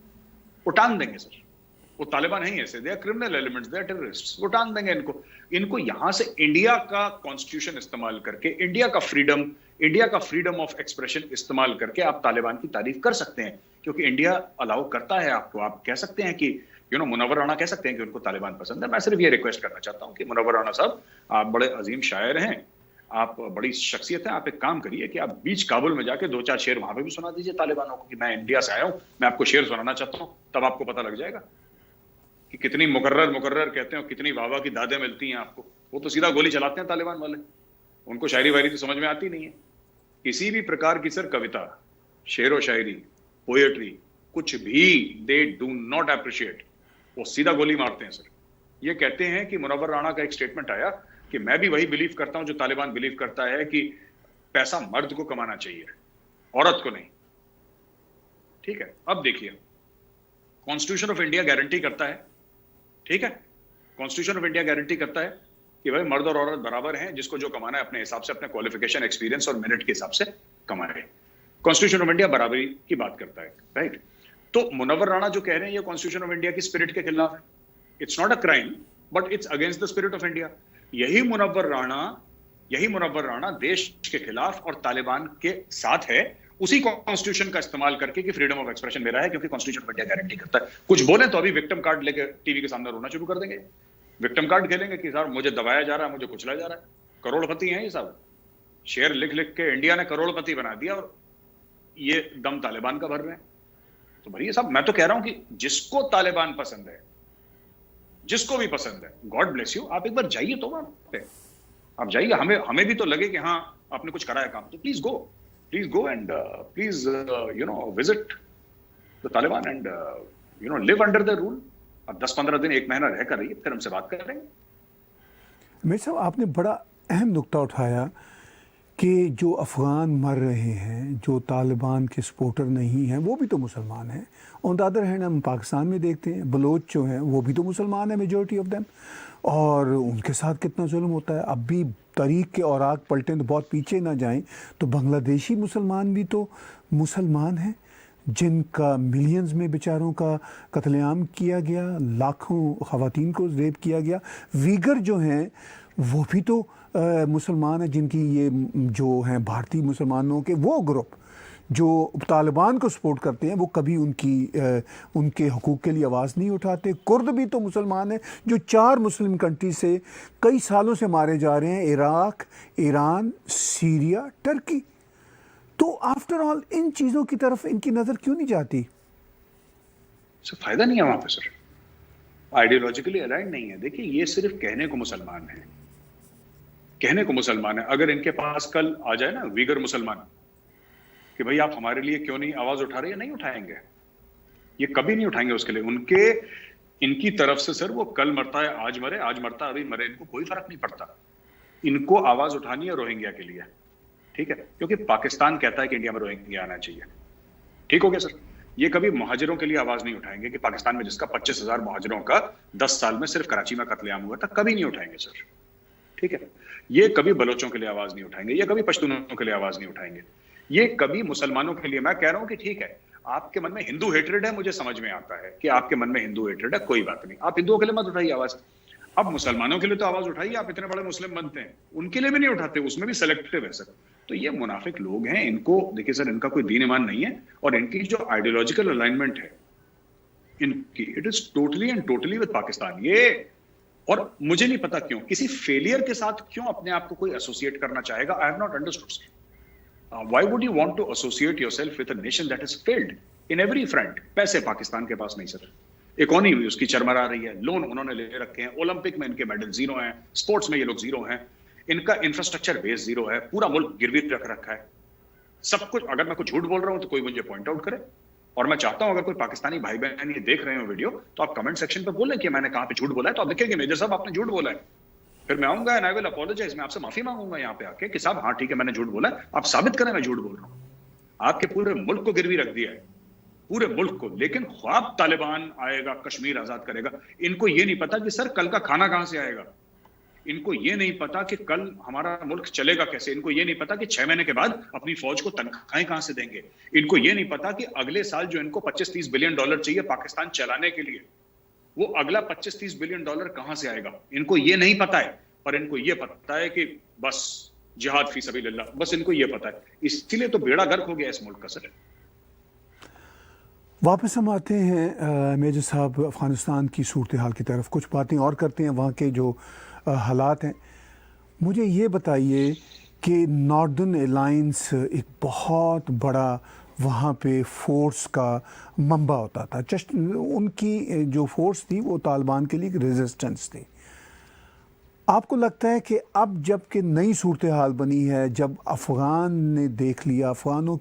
वो टांग देंगे सर, वो तालिबान है ही ऐसे, they are criminal elements, they are terrorists, वो टांग देंगे इनको यहां से इंडिया का कॉन्स्टिट्यूशन इस्तेमाल करके, इंडिया का फ्रीडम ऑफ एक्सप्रेशन इस्तेमाल करके आप तालिबान की तारीफ कर सकते हैं, क्योंकि इंडिया अलाउ करता है आपको। आप कह सकते हैं कि मुनव्वर राणा कह सकते हैं कि उनको तालिबान पसंद है। मैं सिर्फ ये रिक्वेस्ट करना चाहता हूं कि मुनव्वर राणा साहब, आप बड़े अजीम शायर हैं, आप बड़ी शख्सियत है, आप एक काम करिए कि आप बीच काबुल में जाके 2-4 शेर वहां पे भी सुना दीजिए तालिबानों को कि मैं इंडिया से आया हूं, मैं आपको शेर सुनाना चाहता हूं। तब आपको पता लग जाएगा कि कितनी मुकर्रर कहते हैं और कितनी वाह की दादें मिलती हैं आपको। वो तो सीधा गोली चलाते हैं तालिबान वाले, उनको शायरी वायरी तो समझ में आती नहीं है। किसी भी प्रकार की सर कविता, शेरो शायरी, पोएट्री, कुछ भी दे डू नॉट अप्रिशिएट, वो सीधा गोली मारते हैं सर। ये कहते हैं कि मुनव्वर राणा का एक स्टेटमेंट आया कि मैं भी वही बिलीव करता हूं जो तालिबान बिलीव करता है कि पैसा मर्द को कमाना चाहिए, औरत को नहीं। ठीक है, अब देखिए, कॉन्स्टिट्यूशन ऑफ इंडिया गारंटी करता है, ठीक है, कॉन्स्टिट्यूशन ऑफ इंडिया गारंटी करता है कि भाई मर्द और औरत बराबर हैं, जिसको जो कमाना है अपने हिसाब से, अपने क्वालिफिकेशन, एक्सपीरियंस और मेरिट के हिसाब से कमाए। कॉन्स्टिट्यूशन ऑफ इंडिया बराबरी की बात करता है, राइट? तो मुनव्वर राणा जो कह रहे हैं ये कॉन्स्टिट्यूशन ऑफ इंडिया की स्पिरिट के खिलाफ है। It's not a crime, but it's against the spirit of India. यही मुनव्वर राणा देश के खिलाफ और तालिबान के साथ है, उसी कॉन्स्टिट्यूशन का इस्तेमाल करके कि फ्रीडम ऑफ एक्सप्रेशन मेरा है, क्योंकि कॉन्स्टिट्यूशन ऑफ इंडिया गारंटी करता है। कुछ बोले तो अभी विक्टिम कार्ड लेके टीवी के सामने रोना शुरू कर देंगे, विक्टिम कार्ड खेलेंगे कि सर मुझे दबाया जा रहा है, मुझे कुचला जा रहा है। करोड़पति हैं ये सब, शेर लिख लिख के इंडिया ने करोड़पति बना दिया और ये दम तालिबान का भर रहे हैं। तो भैया साहब, मैं तो कह रहा हूं कि जिसको तालिबान पसंद है, जिसको भी पसंद है, गॉड ब्लेस यू, आप एक बार जाइए तो वहां पे, आप जाइए। हमें भी तो लगे कि हाँ आपने कुछ करा है काम, तो please go and please visit the Taliban and live under the rule. अब 10-15 दिन, 1 महीना रहकर रहिए, फिर हमसे बात करेंगे। मेरे साहब, आपने बड़ा अहम नुक्ता उठाया कि जो अफ़गान मर रहे हैं, जो तालिबान के सपोर्टर नहीं हैं, वो भी तो मुसलमान हैं। ऑन द अदर हैंड हम पाकिस्तान में देखते हैं बलोच जो हैं वो भी तो मुसलमान हैं, मेजॉरिटी ऑफ देम, और उनके साथ कितना जुल्म होता है। अब भी तारीख के औराक पलटें तो बहुत पीछे ना जाएं, तो बांग्लादेशी मुसलमान भी तो मुसलमान हैं जिनका मिलियंस में बेचारों का कत्लेआम किया गया, लाखों ख़वातीन को रेप किया गया। वीगर जो हैं वो भी तो मुसलमान हैं, जिनकी ये जो हैं भारतीय मुसलमानों के वो ग्रुप जो तालिबान को सपोर्ट करते हैं वो कभी उनके हकूक़ के लिए आवाज़ नहीं उठाते। कुर्द भी तो मुसलमान हैं जो 4 मुस्लिम कंट्री से कई सालों से मारे जा रहे हैं, इराक, ईरान, सीरिया, टर्की। तो आफ्टर ऑल इन चीज़ों की तरफ इनकी नज़र क्यों नहीं जाती? सर फायदा नहीं है वहां पे सर, आइडियोलॉजिकली अलाइंड नहीं है। देखिए ये सिर्फ कहने को मुसलमान है, कहने को मुसलमान है। अगर इनके पास कल आ जाए ना वीगर मुसलमान कि भाई आप हमारे लिए क्यों नहीं आवाज उठा रहे हैं, नहीं उठाएंगे, ये कभी नहीं उठाएंगे उसके लिए। इनकी तरफ से सर वो कल मरता है आज मरे, आज मरता है अभी मरे, इनको कोई फर्क नहीं पड़ता। इनको आवाज उठानी है रोहिंग्या के लिए, ठीक है, क्योंकि पाकिस्तान कहता है कि इंडिया में रोहिंग्या आना चाहिए। ठीक हो गया सर। ये कभी मुहाजिरों के लिए आवाज नहीं उठाएंगे कि पाकिस्तान में जिसका 25,000 मुहाजिरों का 10 साल में सिर्फ कराची में कत्लेआम हुआ था, कभी नहीं उठाएंगे सर, ठीक है। ये कभी बलोचों के लिए आवाज नहीं उठाएंगे, ये कभी पश्तूनों के लिए आवाज नहीं उठाएंगे, ये कभी मुसलमानों के लिए। मैं कह रहा हूं कि ठीक है आपके मन में हिंदू हेट्रेड है, मुझे समझ में आता है कि आपके मन में हिंदू हेट्रेड है, कोई बात नहीं, आप हिंदुओं के लिए मत उठाइए आवाज। अब मुसलमानों के लिए तो आवाज उठाइए, आप इतने बड़े मुस्लिम बनते हैं, उनके लिए भी नहीं उठाते, उसमें भी सेलेक्टिव है सर। तो ये मुनाफिक लोग हैं, इनको देखिए सर, इनका कोई दीन ईमान नहीं है, और इनकी जो आइडियोलॉजिकल अलाइनमेंट है इनकी, it is totally and totally with Pakistan. ये, और मुझे नहीं पता क्यों किसी फेलियर के साथ क्यों अपने आप को कोई एसोसिएट करना चाहेगा। I have not understood. Why would you want to associate yourself with a nation that has failed in every front? पैसे पाकिस्तान के पास नहीं सर, इकोनॉमी उसकी चरमरा रही है, लोन उन्होंने ले रखे हैं, ओलंपिक में इनके मेडल जीरो हैं, स्पोर्ट्स में ये लोग जीरो हैं, इनका इंफ्रास्ट्रक्चर बेस जीरो है, पूरा मुल्क गिरवी रख रखा है, सब कुछ। अगर मैं कुछ झूठ बोल रहा हूं तो कोई मुझे पॉइंट आउट करे, और मैं चाहता हूं अगर कोई पाकिस्तानी भाई बहन ये देख रहे हो वीडियो तो आप कमेंट सेक्शन पर बोलें कि मैंने कहां पे झूठ बोला है, तो आप देखेंगे मेजर साहब आपने झूठ बोला है, फिर मैं आऊंगा एंड आई विल अपोलोजाइज, मैं आपसे माफी मांगूंगा यहाँ पे आके कि साहब हाँ ठीक है मैंने झूठ बोला है, आप साबित करें मैं झूठ बोल रहा हूँ। आपके पूरे मुल्क को गिरवी रख दिया है, पूरे मुल्क को, लेकिन ख्वाब तालिबान आएगा, कश्मीर आजाद करेगा, इनको ये नहीं पता कि सर कल का खाना कहां से आएगा, इनको ये नहीं पता कि कल हमारा मुल्क चलेगा कैसे, इनको ये नहीं पता कि 6 महीने के बाद अपनी फौज को तनख्वाहें कहां से देंगे, इनको ये नहीं पता कि अगले साल जो इनको 25-30 बिलियन डॉलर चाहिए पाकिस्तान चलाने के लिए, वो अगला 25-30 बिलियन डॉलर कहां से आएगा, इनको ये नहीं पता है। पर इनको ये पता है कि बस जिहाद फी सबीलिल्लाह, बस इनको ये पता है, इसीलिए तो बेड़ा गर्क हो गया इस मुल्क का सर। वापस हम आते हैं मेजर साहब अफ़गानिस्तान की सूरत हाल की तरफ, कुछ बातें और करते हैं वहाँ के जो हालात हैं। मुझे ये बताइए कि नॉर्दर्न अलायंस एक बहुत बड़ा वहाँ पे फोर्स का मंबा होता था, जस्ट उनकी जो फोर्स थी वो तालिबान के लिए एक रेजिस्टेंस थी। आपको लगता है कि अब जब कि नई सूरत हाल बनी है, जब अफ़गान ने देख लिया, अफ़गानों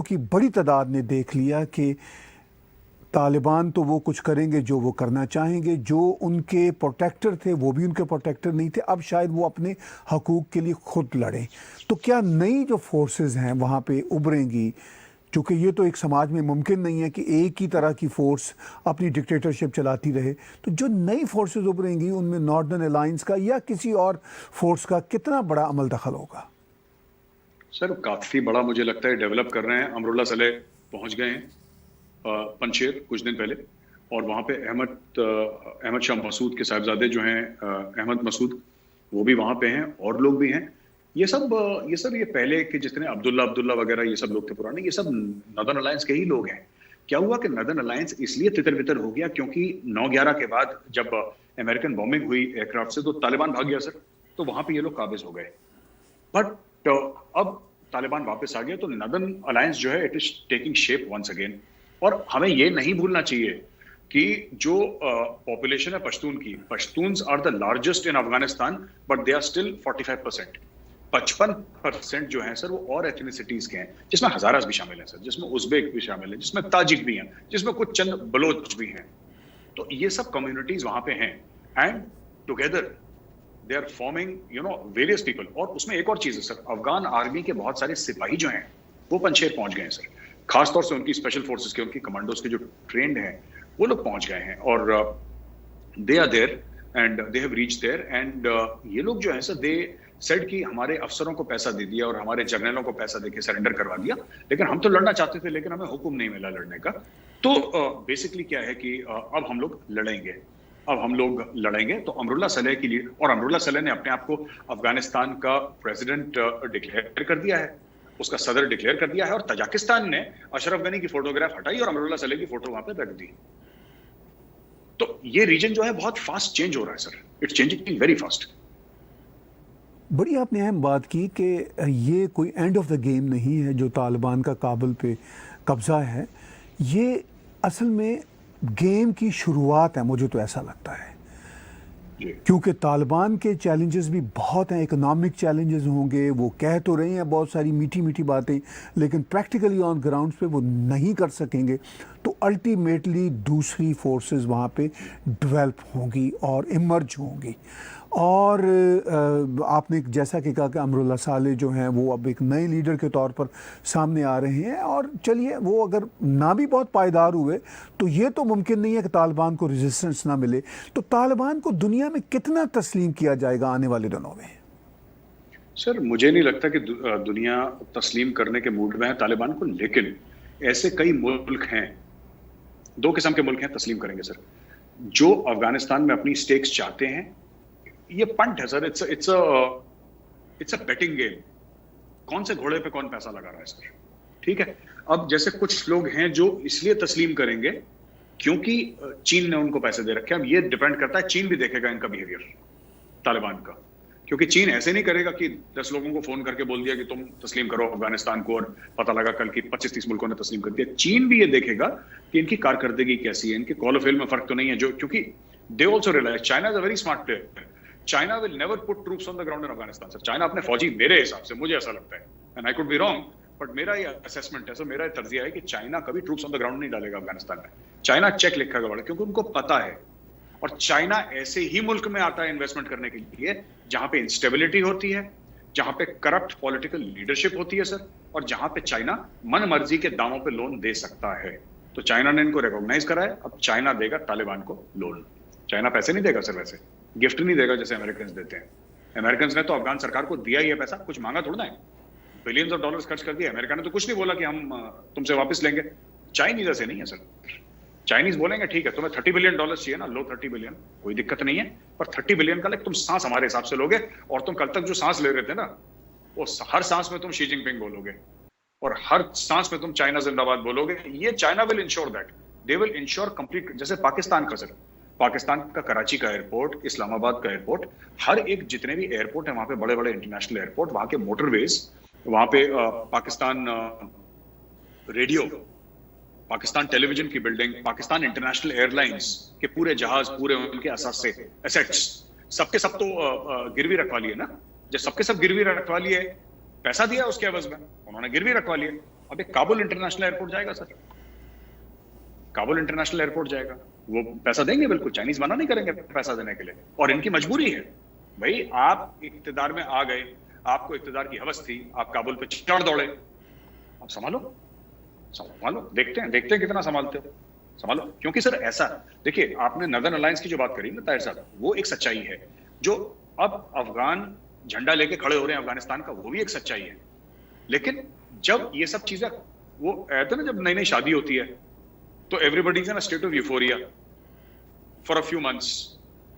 की बड़ी तादाद ने देख लिया कि तालिबान तो वो कुछ करेंगे जो वो करना चाहेंगे, जो उनके प्रोटेक्टर थे वो भी उनके प्रोटेक्टर नहीं थे, अब शायद वो अपने हकूक़ के लिए खुद लड़ें, तो क्या नई जो फोर्सेस हैं वहाँ पे उभरेंगी? क्योंकि ये तो एक समाज में मुमकिन नहीं है कि एक ही तरह की फोर्स अपनी डिक्टेटरशिप चलाती रहे, तो जो नई फोर्सेस उभरेंगी उनमें नॉर्दर्न अलायंस का या किसी और फोर्स का कितना बड़ा अमल दखल होगा? सर काफी बड़ा मुझे लगता है डेवलप कर रहे हैं। अमरुल्लाह सलेह पहुंच गए हैं पंजशेर कुछ दिन पहले, और वहाँ पे अहमद शाह मसूद के साहिबजादे जो हैं अहमद मसूद, वो भी वहाँ पे हैं, और लोग भी हैं। ये पहले के जितने अब्दुल्ला वगैरह ये सब लोग थे पुराने, ये सब नॉर्दर्न अलायंस के ही लोग हैं। क्या हुआ कि नॉर्दर्न अलायंस इसलिए तितर बितर हो गया क्योंकि 9/11 के बाद जब अमेरिकन बॉम्बिंग हुई एयरक्राफ्ट से, तो तालिबान भाग गया सर, तो वहां पे ये लोग काबिज हो गए। बट अब तालिबान वापस आ गया, तो नॉर्दर्न अलायंस जो है it is taking shape once again. और हमें ये नहीं भूलना चाहिए कि जो पॉपुलेशन है पश्तून की, Pashtuns are the largest in Afghanistan, but they are still 45%। 55% जो है सर वो और एथनिसिटीज के हैं, जिसमें हजारास भी शामिल हैं सर, जिसमें उज़्बेक भी शामिल है, जिसमें ताजिक भी हैं, जिसमें कुछ चंद बलोच भी हैं। तो ये सब कम्युनिटीज वहां पे हैं, and together they are forming various people. और उसमें एक और चीज है सर, अफगान आर्मी के बहुत सारे सिपाही जो हैं वो पंजशेर पहुंच गए हैं सर, खासतौर से उनकी स्पेशल फोर्सेस के, उनकी कमांडोज के जो ट्रेंड हैं वो लोग पहुंच गए हैं, और they are there and they have reached there. And ये लोग जो है सर दे सेड कि हमारे अफसरों को पैसा दे दिया और हमारे जर्नलों को पैसा देके सरेंडर करवा दिया, लेकिन हम तो लड़ना चाहते थे, लेकिन हमें हुक्म नहीं मिला लड़ने का। तो बेसिकली क्या है कि अब हम लोग लड़ेंगे। तो अमरुल्लाह सलेह की लीड, और अमरुल्लाह सलेह ने अपने आप को अफगानिस्तान का प्रेसिडेंट डिक्लेयर कर दिया है। उसका सदर डिक्लेयर कर दिया है, और तजाकिस्तान ने अशरफ गनी की फोटोग्राफ हटाई और अमरुल्लाह सलेह की फोटो वहां पे रख दी। तो ये रीजन जो है बहुत फास्ट चेंज हो रहा है sir, it's changing very fast. बड़ी आपने अहम बात की कि ये कोई एंड ऑफ द गेम नहीं है जो तालिबान का काबुल पे कब्ज़ा है, ये असल में गेम की शुरुआत है, मुझे तो ऐसा लगता है। क्योंकि तालिबान के चैलेंजेस भी बहुत हैं, इकोनॉमिक चैलेंजेस होंगे, वो कह तो रहे हैं बहुत सारी मीठी मीठी बातें, लेकिन प्रैक्टिकली ऑन ग्राउंड पे वो नहीं कर सकेंगे। तो अल्टीमेटली दूसरी फोर्सेस वहाँ पे डेवलप होंगी और इमर्ज होंगी। और आपने जैसा कि कहा कि अमरुल्लाह साले जो हैं वो अब एक नए लीडर के तौर पर सामने आ रहे हैं, और चलिए वो अगर ना भी बहुत पायदार हुए तो ये तो मुमकिन नहीं है कि तालिबान को रेजिस्टेंस ना मिले। तो तालिबान को दुनिया में कितना तस्लीम किया जाएगा आने वाले दिनों में? सर मुझे नहीं लगता कि दुनिया तस्लीम करने के मूड में है तालिबान को, लेकिन ऐसे कई मुल्क हैं, दो किस्म के मुल्क हैं तस्लीम करेंगे सर, जो अफगानिस्तान में अपनी स्टेक्स चाहते हैं। ये पंट है sir, it's a betting game, कौन से घोड़े पे कौन पैसा लगा रहा है सर, ठीक है। अब जैसे कुछ लोग हैं जो इसलिए तस्लीम करेंगे क्योंकि चीन ने उनको पैसे दे रखे हैं। अब ये डिपेंड करता है, चीन भी देखेगा इनका बिहेवियर तालिबान का, क्योंकि चीन ऐसे नहीं करेगा कि 10 लोगों को फोन करके बोल दिया कि तुम तस्लीम करो अफगानिस्तान को, और पता लगा कल की 25-30 मुल्कों ने तस्लीम कर दिया। चीन भी ये देखेगा कि इनकी कारकर्दगी कैसी है, इनके कॉल ऑफ फेल में फर्क तो नहीं है, जो क्योंकि they also realise China is a very smart player. China will never put troops on the ground in Afghanistan sir. China अपने फौजी, मेरे हिसाब से, मुझे ऐसा लगता है, and I could be wrong, but मेरा ये असेसमेंट है सर, मेरा तर्जिया है कि चाइना कभी ट्रूप्स ऑन द ग्राउंड नहीं डालेगा अफगानिस्तान में। चाइना चेक लिखेगा बड़ा, क्योंकि उनको पता है। और चाइना ऐसे ही मुल्क में आता है इन्वेस्टमेंट करने के लिए जहां पे इंस्टेबिलिटी होती है, जहां पे करप्ट पॉलिटिकल लीडरशिप होती है सर, और जहां पे चाइना मन मर्जी के दामों पे लोन दे सकता है। तो चाइना ने इनको रिकॉग्नाइज करा है, अब चाइना देगा तालिबान को लोन। चाइना पैसे नहीं देगा सर, वैसे गिफ्ट नहीं देगा जैसे अमेरिकन देते हैं। अमेरिकन ने तो अफगान सरकार को दिया ही है पैसा, कुछ मांगा थोड़ा है, बिलियंस ऑफ डॉलर्स खर्च कर दिया। अमेरिका ने तो कुछ नहीं बोला कि हम तुमसे वापस लेंगे। चाइनीज ऐसे नहीं है सर, चाइनीज बोलेंगे ठीक है तुम्हें $30 बिलियन चाहिए ना, लो 30 बिलियन, कोई दिक्कत नहीं है, पर 30 बिलियन का तुम सांस हमारे हिसाब से लोगे, और तुम कल तक जो सांस ले रहे थे ना, वो हर सांस में तुम शी जिनपिंग बोलोगे, और हर सांस में तुम चाइना जिंदाबाद बोलोगे। ये China will ensure that, they will ensure complete. जैसे पाकिस्तान का सर, पाकिस्तान का कराची का एयरपोर्ट, इस्लामाबाद का एयरपोर्ट, हर एक जितने भी एयरपोर्ट है वहां पे, बड़े बड़े इंटरनेशनल एयरपोर्ट, वहां के मोटरवेज, वहां पे पाकिस्तान रेडियो, पाकिस्तान टेलीविजन की बिल्डिंग, पाकिस्तान इंटरनेशनल एयरलाइंस के पूरे जहाज, पूरे उनके एसेट्स सबके सब तो गिरवी रखवा लिए ना। जब सबके सब गिरवी रखवा लिए, पैसा दिया उसके एवज में, उन्होंने गिरवी रखवा लिए। अब एक काबुल इंटरनेशनल एयरपोर्ट जाएगा सर, काबुल इंटरनेशनल एयरपोर्ट जाएगा, वो पैसा देंगे बिल्कुल, चाइनीज मना नहीं करेंगे पैसा देने के लिए, और इनकी मजबूरी है भाई। आप इक्तिदार में आ गए, आपको इक्तिदार की हवस थी, आप काबुल पे चढ़ दौड़े, अब संभालो, देखते हैं कितना संभालते हो, संभालो। क्योंकि सर ऐसा, देखिए आपने नॉर्दर्न अलायंस की जो बात करी ना ताहिर साहब, वो एक सच्चाई है। जो अब अफगान झंडा लेके खड़े हो रहे हैं अफगानिस्तान का, वो भी एक सच्चाई है। लेकिन जब ये सब चीजें, वो कहते हैं ना, जब नई नई शादी होती है तो everybody is in a state of euphoria for a few months,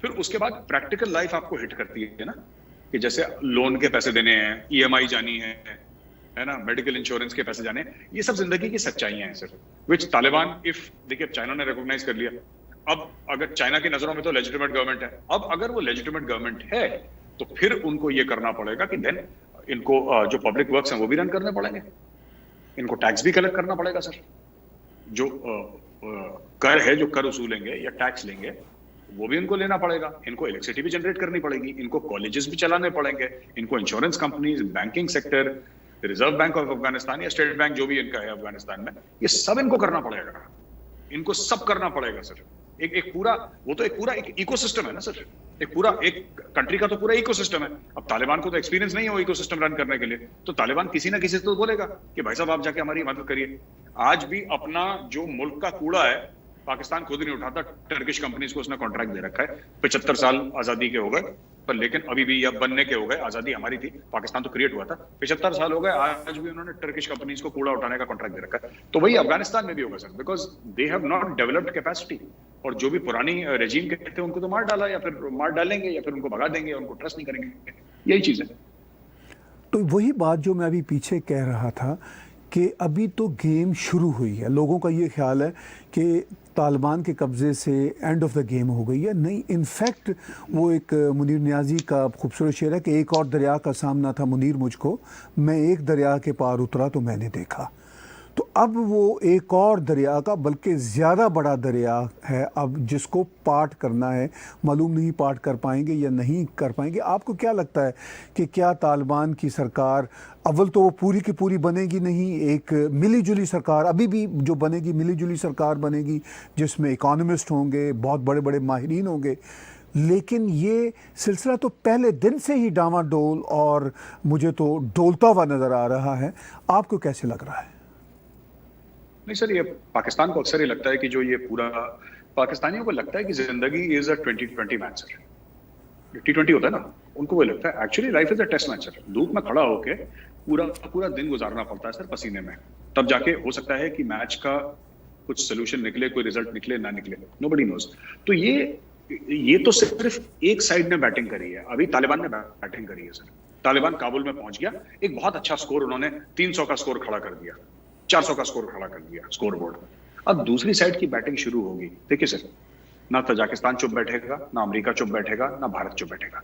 फिर उसके बाद प्रैक्टिकल लाइफ आपको हिट करती है ना, कि जैसे लोन के पैसे देने हैं, EMI जानी है ना, मेडिकल इंश्योरेंस के पैसे जाने, ये सब जिंदगी की सच्चाइयां हैं सर, विच तालिबान, इफ देखिए चाइना ने रिकॉग्नाइज कर लिया। अब अगर चाइना की नजरों में तो लेजिटिमेट गवर्नमेंट है, अब अगर वो लेजिटिमेट गवर्नमेंट है तो फिर उनको ये करना पड़ेगा कि देन इनको जो पब्लिक वर्क्स हैं वो भी रन करने पड़ेंगे, इनको टैक्स भी कलेक्ट करना पड़ेगा सर। जो कर है, जो कर वसूलेंगे या टैक्स लेंगे, वो भी इनको लेना पड़ेगा, इनको इलेक्ट्रिसिटी भी जनरेट करनी पड़ेगी, इनको कॉलेजेस भी चलाने पड़ेंगे, इनको insurance companies, banking sector, reserve bank of Afghanistan या स्टेट बैंक जो भी इनका है अफगानिस्तान में, ये सब इनको करना पड़ेगा, इनको सब करना पड़ेगा सर। एक पूरा, वो तो एक पूरा एक इकोसिस्टम है ना सर, एक पूरा, एक कंट्री का तो पूरा इकोसिस्टम है। अब तालिबान को तो एक्सपीरियंस नहीं है वो इकोसिस्टम रन करने के लिए, तो तालिबान किसी ना किसी से तो बोलेगा कि भाई साहब आप जाके हमारी मदद करिए। आज भी अपना जो मुल्क का कूड़ा है पाकिस्तान खुद नहीं उठाता, टर्किश कंपनीज को उसने कॉन्ट्रैक्ट दे रखा है। 75 साल आजादी के हो गए, पर लेकिन अभी भी अब बनने के हो गए, आजादी हमारी थी, पाकिस्तान तो क्रिएट हुआ था, 75 साल हो गए, आज भी उन्होंने टर्किश कंपनीज को कूड़ा उठाने का कॉन्ट्रैक्ट दे रखा है। तो वही अफगानिस्तान में भी होगा sir, because they have not developed capacity, और जो भी पुरानी रेजीम के थे उनको तो मार डाला, या फिर मार डालेंगे, या फिर उनको भगा देंगे, उनको ट्रस्ट नहीं करेंगे, यही चीज है। तो वही बात जो मैं अभी पीछे कह रहा था कि अभी तो गेम शुरू हुई है, लोगों का ये ख्याल है कि तालिबान के कब्ज़े से एंड ऑफ द गेम हो गई है। नहीं, इनफैक्ट वो एक मुनीर नियाज़ी का खूबसूरत शेर है कि एक और दरिया का सामना था मुनीर मुझको, मैं एक दरिया के पार उतरा तो मैंने देखा। तो अब वो एक और दरिया का, बल्कि ज़्यादा बड़ा दरिया है अब, जिसको पार करना है। मालूम नहीं पार कर पाएंगे या नहीं कर पाएंगे। आपको क्या लगता है कि क्या तालिबान की सरकार, अव्वल तो वो पूरी की पूरी बनेगी नहीं, एक मिली जुली सरकार अभी भी जो बनेगी, मिली जुली सरकार बनेगी जिसमें इकोनॉमिस्ट होंगे, बहुत बड़े बड़े माहिरीन होंगे, लेकिन ये सिलसिला तो पहले दिन से ही डामाडोल और मुझे तो डोलता हुआ नज़र आ रहा है। आपको कैसे लग रहा है? नहीं सर, ये पाकिस्तान को अक्सर ये लगता है कि जो ये पूरा, पाकिस्तानियों को लगता है कि जिंदगी is a 2020 match sir. T20 होता है ना, उनको वो लगता है actually life is a test match sir. धूप में खड़ा होके पूरा पूरा दिन गुजारना पड़ता है सर पसीने में, तब जाके हो सकता है कि मैच का कुछ सोल्यूशन निकले, कोई रिजल्ट निकले ना निकले, नोबडी नोज। तो ये तो सिर्फ एक साइड ने बैटिंग करी है, अभी तालिबान ने बैटिंग करी है सर। तालिबान काबुल में पहुंच गया, एक बहुत अच्छा स्कोर उन्होंने 300 का स्कोर खड़ा कर दिया, 400 का स्कोर खड़ा कर दिया स्कोर बोर्ड। अब दूसरी साइड की बैटिंग शुरू होगी। देखिए सर, ना तजाकिस्तान चुप बैठेगा, ना अमेरिका चुप बैठेगा, ना भारत चुप बैठेगा।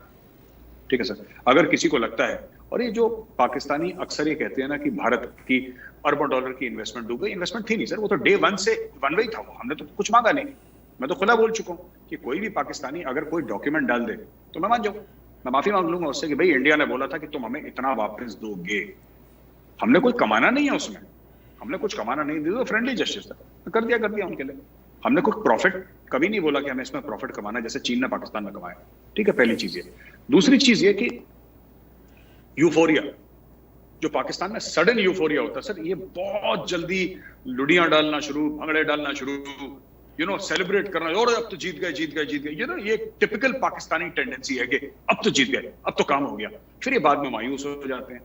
ठीक है सर, अगर किसी को लगता है, और ये जो पाकिस्तानी अक्सर ये कहते हैं ना कि भारत की अरबों डॉलर की इन्वेस्टमेंट डूब गई, इन्वेस्टमेंट थी नहीं सर, वो तो डे वन से वन वे ही था, वो हमने तो कुछ मांगा नहीं। मैं तो खुला बोल चुका हूँ कि कोई भी पाकिस्तानी अगर कोई डॉक्यूमेंट डाल दे तो मैं मान जाऊँ, मैं माफी मांग लूंगा उससे कि भाई इंडिया ने बोला था कि तुम हमें इतना वापस दोगे, हमने कोई कमाना नहीं है उसमें, हमने कुछ कमाना नहीं दिया, तो फ्रेंडली जस्टिस था, कर दिया उनके लिए। हमने कुछ प्रॉफिट कभी नहीं बोला कि हमें इसमें प्रॉफिट कमाना है जैसे चीन ने पाकिस्तान में कमाया। ठीक है, पहली चीज ये। दूसरी चीज ये कि यूफोरिया, जो पाकिस्तान में सडन यूफोरिया होता है सर, ये बहुत जल्दी लुडियां डालना शुरू, भंगड़े डालना शुरू, सेलिब्रेट करना, और अब तो जीत गए, ये टिपिकल पाकिस्तानी टेंडेंसी है कि अब तो जीत गए, अब तो काम हो गया। फिर ये बाद में मायूस हो जाते हैं।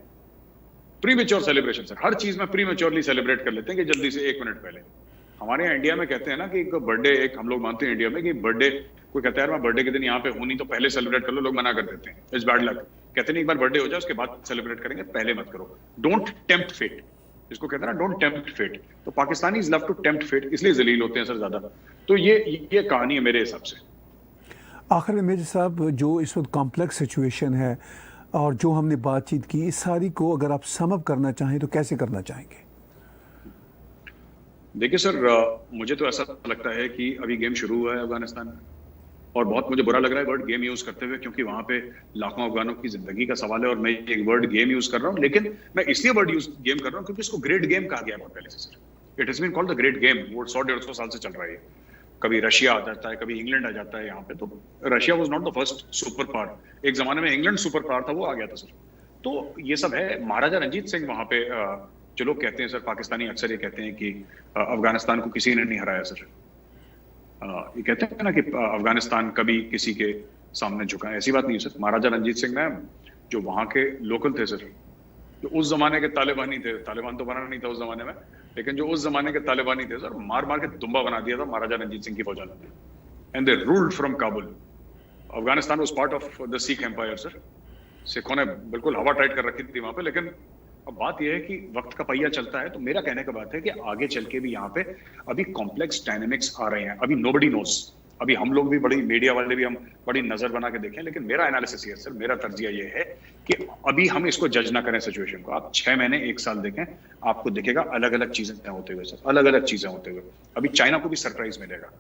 प्रीमेच्योर सेलिब्रेशन सर, हर चीज में प्रीमेच्योरली सेलिब्रेट कर लेते हैं कि जल्दी से 1 मिनट पहले। हमारे यहाँ इंडिया में कहते हैं ना कि बर्थडे, एक हम लोग मानते हैं इंडिया में कि बर्थडे, कोई कहता है यार मैं बर्थडे के दिन यहाँ पे हूं नहीं तो पहले सेलिब्रेट कर लो, लोग मना कर देते हैं, इट्स बैड लक। कहते नहीं, एक बार बर्थडे हो जाए उसके बाद सेलिब्रेट करेंगे, पहले मत करो। डोंट टेम्प्ट फेट, जिसको कहते हैं ना डोंट टेम्प्ट फेट। तो Pakistani love to tempt fate, इसलिए जलील होते हैं सर ज्यादा। तो ये कहानी है मेरे हिसाब से। आखिर में मेजर साहब, जो इस वक्त कॉम्प्लेक्स सिचुएशन है और जो हमने बातचीत की, इस सारी को अगर आप सम अप करना चाहें तो कैसे करना चाहेंगे? देखिए सर, मुझे तो ऐसा लगता है कि अभी गेम शुरू हुआ है अफगानिस्तान में, और बहुत मुझे बुरा लग रहा है वर्ड गेम यूज करते हुए, क्योंकि वहां पे लाखों अफगानों की जिंदगी का सवाल है और मैं एक वर्ड गेम यूज कर रहा हूं। लेकिन मैं इसलिए वर्ड यूज गेम कर रहा हूं क्योंकि इसको ग्रेट गेम कहा गया बहुत पहले से sir. It has been called the great game, वो 100-150 साल से चल रहा है। कभी रशिया आ जाता है, कभी इंग्लैंड आ जाता है यहाँ पे। तो Russia was not the first super power, एक जमाने में इंग्लैंड सुपर पावर था, वो आ गया था सर। तो ये सब है। महाराजा रंजीत सिंह वहां पे, जो लोग कहते हैं सर, पाकिस्तानी अक्सर ये कहते हैं कि अफगानिस्तान को किसी ने नहीं हराया सर। ये कहते हैं ना कि अफगानिस्तान कभी किसी के सामने झुका, ऐसी बात नहीं है सर। महाराजा रंजीत सिंह ने, जो वहां के लोकल थे सर, जो उस जमाने के तालिबानी थे, तालिबान तो बना नहीं था उस जमाने में, लेकिन जो उस जमाने के तालिबानी थे सर, मार मार के दुम्बा बना दिया था महाराजा रंजीत सिंह की फौजा ने, and they ruled from Kabul. Afghanistan was part of the Sikh empire sir. सिखों ने बिल्कुल हवा टाइट कर रखी थी वहां पे। लेकिन अब बात यह है कि वक्त का पहिया चलता है, तो मेरा कहने का बात है कि आगे चल के भी यहाँ पे अभी कॉम्प्लेक्स डायनेमिक्स आ रहे हैं। अभी नोबडी नोज, अभी हम लोग भी बड़ी, मीडिया वाले भी हम बड़ी नजर बना के देखें, लेकिन मेरा एनालिसिस ये है सर, मेरा तर्जिया ये है कि अभी हम इसको जज ना करें सिचुएशन को। आप 6 महीने 1 साल देखें, आपको दिखेगा अलग अलग चीजें होते हुए सर, अलग अलग चीजें होते हुए। अभी चाइना को भी सरप्राइज मिलेगा।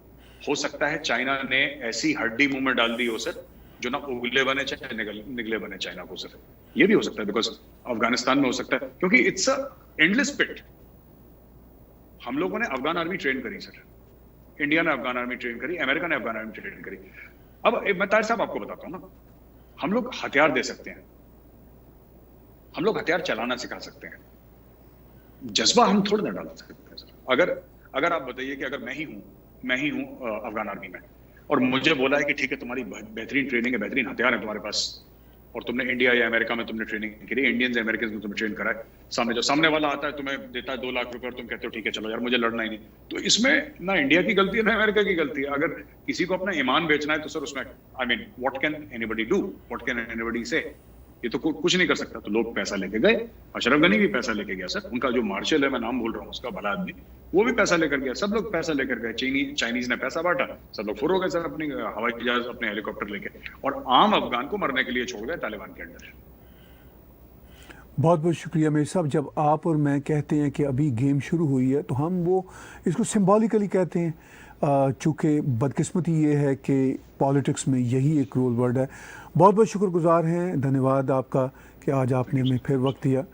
हो सकता है चाइना ने ऐसी हड्डी मुंह में डाल दी हो सर, जो ना उगले बने चाहे निगले बने चाइना को सर। ये भी हो सकता है, बिकॉज अफगानिस्तान में हो सकता है, क्योंकि इट्स अ एंडलेस पिट। हम लोगों ने अफगान आर्मी ट्रेन करी सर, इंडिया ने अफगान आर्मी ट्रेन करी, अमेरिका ने अफगान आर्मी ट्रेन करी। अब मैं ताहिर साहब आपको बताता हूं ना, हम लोग हथियार दे सकते हैं, हम लोग हथियार चलाना सिखा सकते हैं, जज्बा हम थोड़ा ना डाल सकते हैं सर। अगर आप बताइए कि अगर मैं ही हूं अफगान आर्मी में, और मुझे बोला है कि ठीक है तुम्हारी बेहतरीन ट्रेनिंग है, बेहतरीन हथियार है तुम्हारे पास, और तुमने इंडिया या अमेरिका में तुमने ट्रेनिंग करी, इंडियंस या अमेरिकन में तुमने ट्रेन करा है, सामने वाला आता है तुम्हें देता है 2 लाख रुपए और तुम कहते हो ठीक है चलो यार मुझे लड़ना ही नहीं, तो इसमें ना इंडिया की गलती है ना अमेरिका की गलती है। अगर किसी को अपना ईमान बेचना है तो सर उसमें, I mean what can anybody do, what can anybody से। ये तो कुछ नहीं कर सकता। तो लोग पैसा लेके गए, अशरफ गनी भी पैसा लेके गया सर, उनका जो मार्शल है, मैं नाम भूल रहा हूँ उसका, भला आदमी, वो भी पैसा लेकर गया, सब लोग पैसा लेकर गए, चाइनीज ने पैसा बांटा, सब लोग फुर हो गए सर अपनी हवाई जहाज, अपने हेलीकॉप्टर लेके, और आम अफगान को मरने के लिए छोड़ गए तालिबान के अंडर। बहुत बहुत शुक्रिया मेरे साहब। जब आप और मैं कहते हैं कि अभी गेम शुरू हुई है तो हम वो इसको सिंबॉलिकली कहते हैं, चूँकि बदकिस्मती ये है कि पॉलिटिक्स में यही एक रोल वर्ड है। बहुत बहुत शुक्रगुजार हैं, धन्यवाद आपका कि आज आपने हमें फिर वक्त दिया।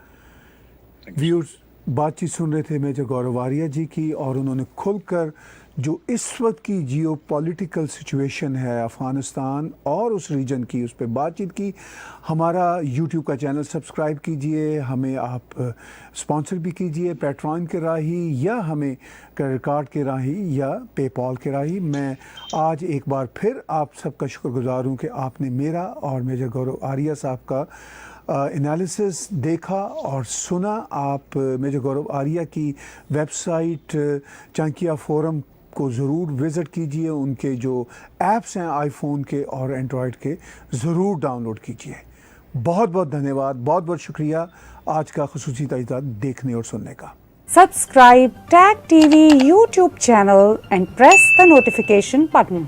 व्यूअर्स, बातचीत सुन रहे थे मेजर गौरव आर्या जी की, और उन्होंने खुलकर जो इस वक्त की जियो पॉलिटिकल सिचुएशन है अफ़गानिस्तान और उस रीजन की, उस पर बातचीत की। हमारा यूट्यूब का चैनल सब्सक्राइब कीजिए, हमें आप स्पॉन्सर भी कीजिए पैट्रॉन के राही, या हमें क्रेडिट कार्ड के राही, या पेपॉल के राही। मैं आज एक बार फिर आप सबका शुक्रगुजार हूँ कि आपने मेरा और मेजर गौरव आर्या साहब का एनालिसिस देखा और सुना। आप मेजर गौरव आर्या की वेबसाइट चांकिया फोरम को ज़रूर विज़िट कीजिए, उनके जो ऐप्स हैं आईफोन के और एंड्रॉयड के ज़रूर डाउनलोड कीजिए। बहुत बहुत धन्यवाद, बहुत बहुत शुक्रिया आज का ख़ुसूसी ताज़ा देखने और सुनने का। Subscribe TAG TV YouTube channel and press the notification button.